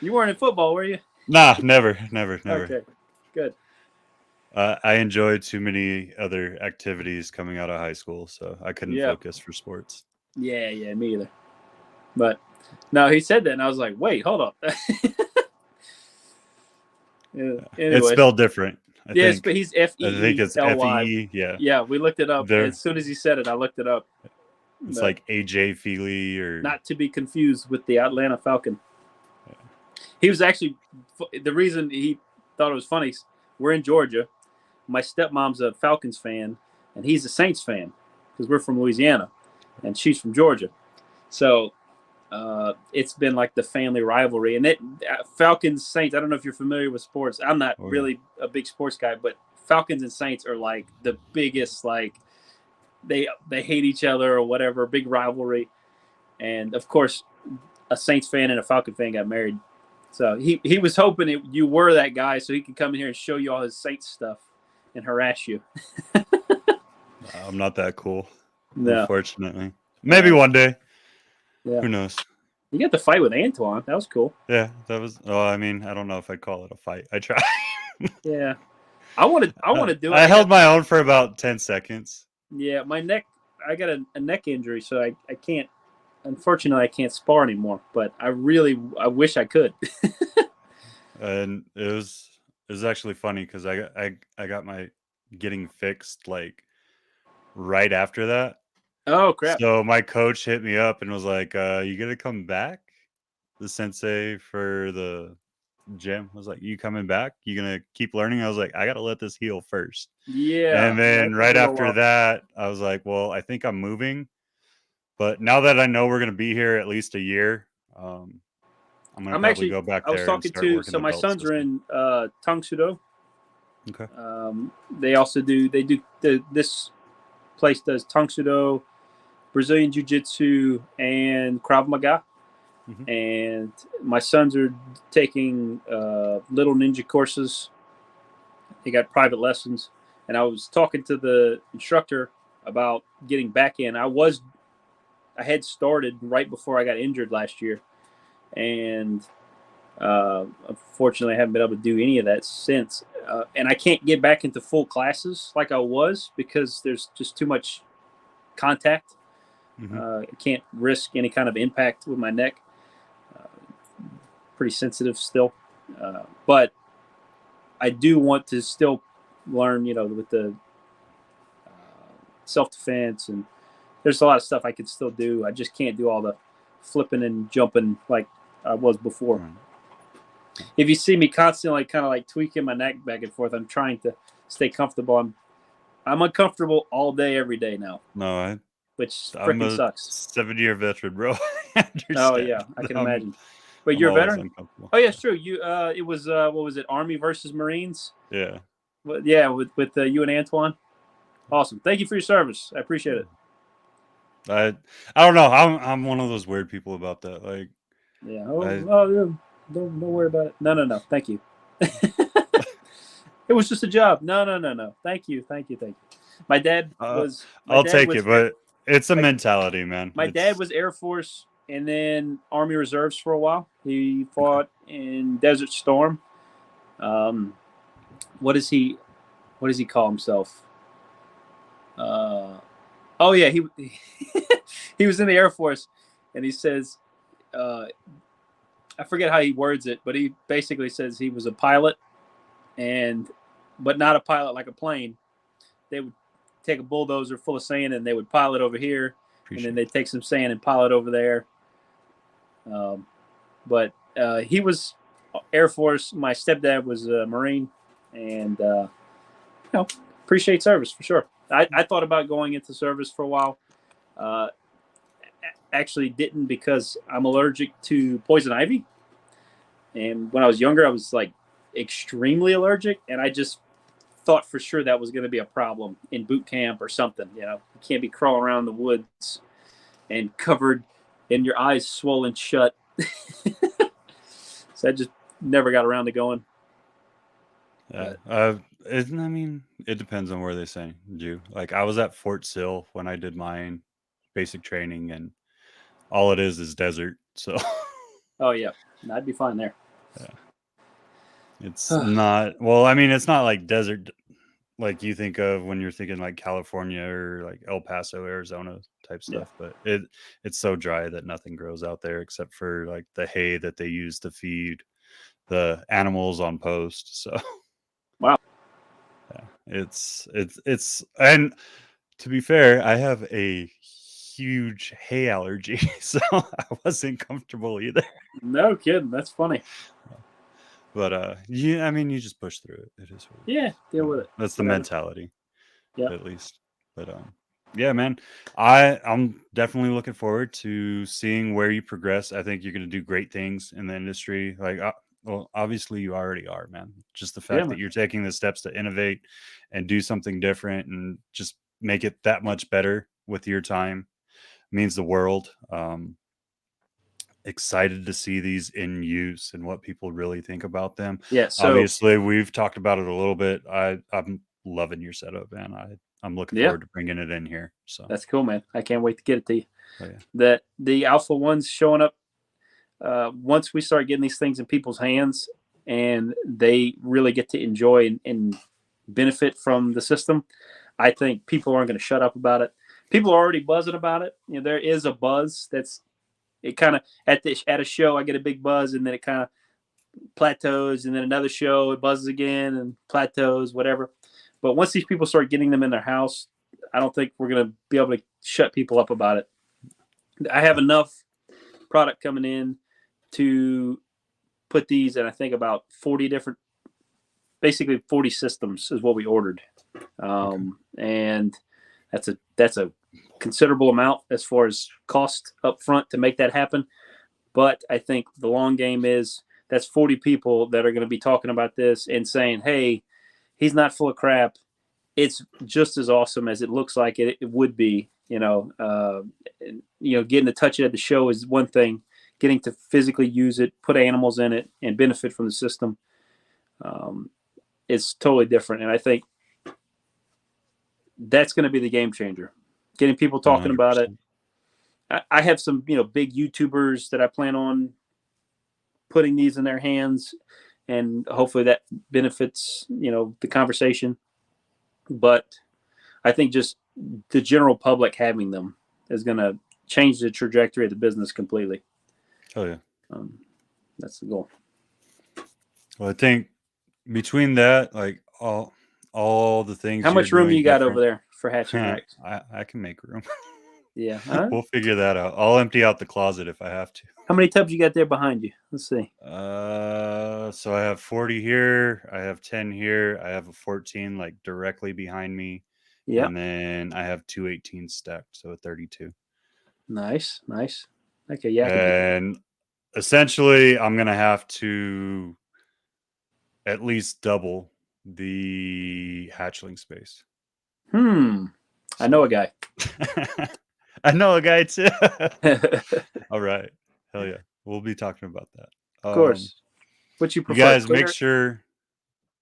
You weren't in football, were you? nah, never. Okay, good. I enjoyed too many other activities coming out of high school, so I couldn't Yeah. focus for sports. Yeah, me either. But no, he said that, and I was like, wait, hold up. It's Anyway, spelled different. I think. but he's I think it's Fely. FEE. Yeah. Yeah, we looked it up. There, As soon as he said it, I looked it up. it's like AJ Feely or not to be confused with the Atlanta Falcon. Yeah. He was actually the reason he thought it was funny. We're in Georgia. My stepmom's a Falcons fan, and he's a Saints fan because we're from Louisiana, and she's from Georgia. So it's been like the family rivalry. And Falcons Saints. I don't know if you're familiar with sports. I'm not really a big sports guy, but Falcons and Saints are like the biggest. Like they hate each other or whatever. Big rivalry. And of course, a Saints fan and a Falcon fan got married. So he was hoping you were that guy, so he could come in here and show you all his Saints stuff and harass you. I'm not that cool. No. Unfortunately. Maybe one day. Yeah. Who knows? You got the fight with Antoine. That was cool. Yeah, that was. Oh, I mean, I don't know if I'd call it a fight. I tried. Yeah, I want to do it. I held my own for about 10 seconds. Yeah, my neck. I got a neck injury, so I can't. Unfortunately, I can't spar anymore. But I wish I could. And it was actually funny because I got my getting fixed like right after that. Oh crap! So my coach hit me up and was like, "You gonna come back?" The sensei for the gym was like, "You coming back? You gonna keep learning?" I was like, "I gotta let this heal first." Yeah. And then right after that, I was like, "Well, I think I'm moving." But now that I know we're gonna be here at least a year, I'm gonna probably go back there. I was talking to so my sons are in Tang Sudo. Okay. They do this place does Tang Sudo, Brazilian Jiu-Jitsu, and Krav Maga. Mm-hmm. And my sons are taking little ninja courses. They got private lessons. And I was talking to the instructor about getting back in. I had started right before I got injured last year. And unfortunately, I haven't been able to do any of that since. And I can't get back into full classes like I was because there's just too much contact. Mm-hmm. I can't risk any kind of impact with my neck. Pretty sensitive still. But I do want to still learn, with the self-defense. And there's a lot of stuff I could still do. I just can't do all the flipping and jumping like I was before. Right. If you see me constantly kind of like tweaking my neck back and forth, I'm trying to stay comfortable. I'm uncomfortable all day, every day now. No, which freaking sucks. 7-year veteran, bro. Oh yeah, I can imagine. But you're a veteran. Oh yeah, it's true. You it was what was it? Army versus Marines. Yeah. Well, yeah, with you and Antoine. Awesome. Thank you for your service. I appreciate it. I don't know. I'm one of those weird people about that. Like. Yeah. Don't worry about it. No. Thank you. It was just a job. No. Thank you. My dad was. I'll take it, but it's a mentality, man. My dad was Air Force and then Army Reserves for a while. He fought in Desert Storm. What does he call himself? Oh yeah, he he was in the Air Force, and he says. I forget how he words it, but he basically says he was a pilot, but not a pilot like a plane. They would take a bulldozer full of sand and they would pile it over here, and then they'd take some sand and pile it over there. But he was Air Force. My stepdad was a Marine, and appreciate service for sure. I thought about going into service for a while. Actually didn't because I'm allergic to poison ivy. And when I was younger, I was like extremely allergic. And I just thought for sure that was going to be a problem in boot camp or something. You can't be crawling around the woods and covered and your eyes swollen shut. So I just never got around to going. Yeah. But I mean, it depends on where they send you. Like I was at Fort Sill when I did mine basic training, and all it is desert. So oh yeah, I'd be fine there. yeah, it's not. Well, I mean, it's not like desert like you think of when you're thinking like California or like El Paso, Arizona type Yeah. stuff. But it's so dry that nothing grows out there except for like the hay that they use to feed the animals on post. So Wow. yeah, it's and to be fair, I have a huge hay allergy, so I wasn't comfortable either. No kidding. That's funny. But yeah, I mean, you just push through it. It is what it Yeah, is. deal with it. That's the Whatever. mentality, Yeah. at least. But yeah, man, I'm definitely looking forward to seeing where you progress. I think you're going to do great things in the industry. Like, well, obviously you already are, man. Just the Yeah, fact man. that you're taking the steps to innovate and do something different and just make it that much better with your time means the world. Excited to see these in use and what people really think about them. Yeah. So Obviously, we've talked about it a little bit. I'm loving your setup, man. I'm looking yeah, forward to bringing it in here. So, that's cool, man. I can't wait to get it to you. oh, yeah. That the alpha ones showing up once we start getting these things in people's hands and they really get to enjoy and benefit from the system, I think people aren't going to shut up about it. People are already buzzing about it. You know, there is a buzz that's it kind of at a show I get a big buzz and then it kind of plateaus and then another show it buzzes again and plateaus whatever. But once these people start getting them in their house, I don't think we're going to be able to shut people up about it. I have enough product coming in to put these in, I think, about 40 different, basically 40 systems is what we ordered. Okay. And that's a considerable amount as far as cost up front to make that happen. But I think the long game is that's 40 people that are going to be talking about this and saying, hey, he's not full of crap. It's just as awesome as it looks like it would be. Getting to touch it at the show is one thing. Getting to physically use it, put animals in it, and benefit from the system is totally different. And I think that's going to be the game changer. Getting people talking about it. 100%. I have some, big YouTubers that I plan on putting these in their hands, and hopefully that benefits, the conversation. But I think just the general public having them is going to change the trajectory of the business completely. Oh yeah. That's the goal. Well, I think between that, like all the things How you're much room doing you got over different, there for hatching racks? I can make room. Yeah. All right. We'll figure that out. I'll empty out the closet if I have to. How many tubs you got there behind you? Let's see. So I have 40 here. I have 10 here. I have a 14 like directly behind me. Yeah. And then I have two 18 stacked, so a 32. Nice. Okay. Yeah. I can make it. And essentially, I'm going to have to at least double the hatchling space. I know a guy. I know a guy too. All right. Hell yeah. We'll be talking about that. Of course. What you You prefer? guys make sure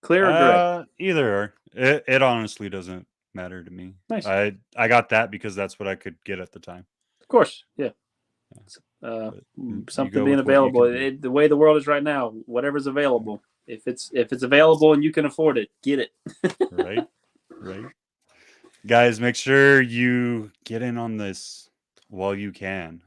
Clear or gray? either or. It honestly doesn't matter to me. Nice. I got that because that's what I could get at the time. Of course. Yeah. But you Something go being with what you available. can do. The way the world is right now, whatever's available. If it's available and you can afford it, get it. Right. Guys, make sure you get in on this while you can.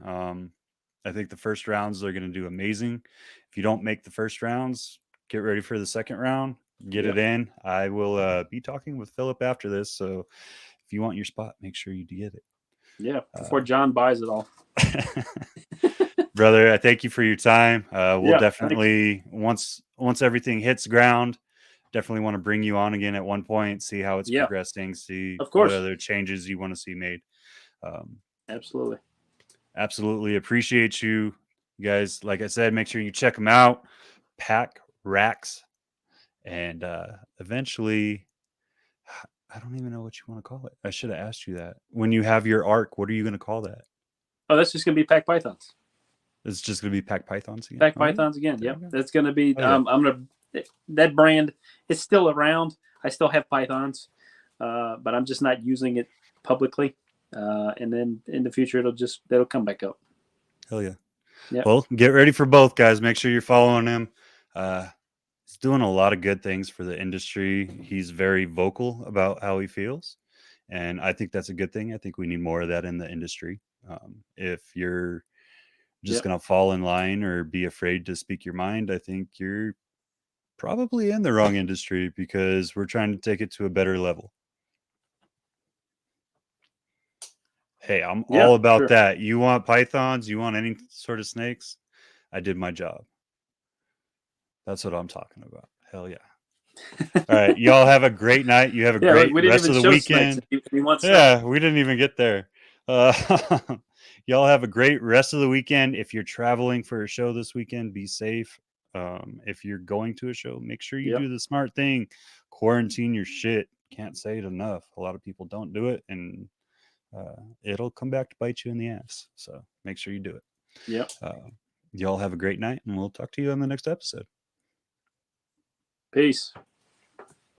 I think the first rounds are going to do amazing. If you don't make the first rounds, get ready for the second round. Get Yep. it in. I will be talking with Philip after this. So if you want your spot, make sure you get it. Yeah. Before John buys it all. Brother, I thank you for your time. We'll Yeah. definitely once everything hits ground, definitely want to bring you on again at one point, see how it's Yeah. progressing, see Of what course. other changes you want to see made. Absolutely. Absolutely appreciate you guys. Like I said, make sure you check them out. Pac Racks, and eventually, I don't even know what you want to call it. I should have asked you that. When you have your arc, what are you going to call that? Oh, that's just gonna be Pac Pythons. It's just going to be pack pythons again. Pack All right. pythons again. There Yep, you go. that's going to be. Oh, yeah. I'm gonna that brand. It's still around. I still have pythons, but I'm just not using it publicly. And then in the future, that'll come back up. Hell yeah. Yep. Well, get ready for both, guys. Make sure you're following him. He's doing a lot of good things for the industry. He's very vocal about how he feels, and I think that's a good thing. I think we need more of that in the industry. If you're just Yep. going to fall in line or be afraid to speak your mind, I think you're probably in the wrong industry, because we're trying to take it to a better level. Hey, I'm all about that. You want pythons? You want any sort of snakes? I did my job. That's what I'm talking about. Hell yeah. All right. Y'all have a great night. You have a great we didn't rest even of the show snakes. weekend. If you want some. Yeah, we didn't even get there. Y'all have a great rest of the weekend. If you're traveling for a show this weekend, be safe. If you're going to a show, make sure you do the smart thing. Quarantine your shit. Can't say it enough. A lot of people don't do it, and it'll come back to bite you in the ass. So make sure you do it. Yep. Y'all have a great night, and we'll talk to you on the next episode. Peace.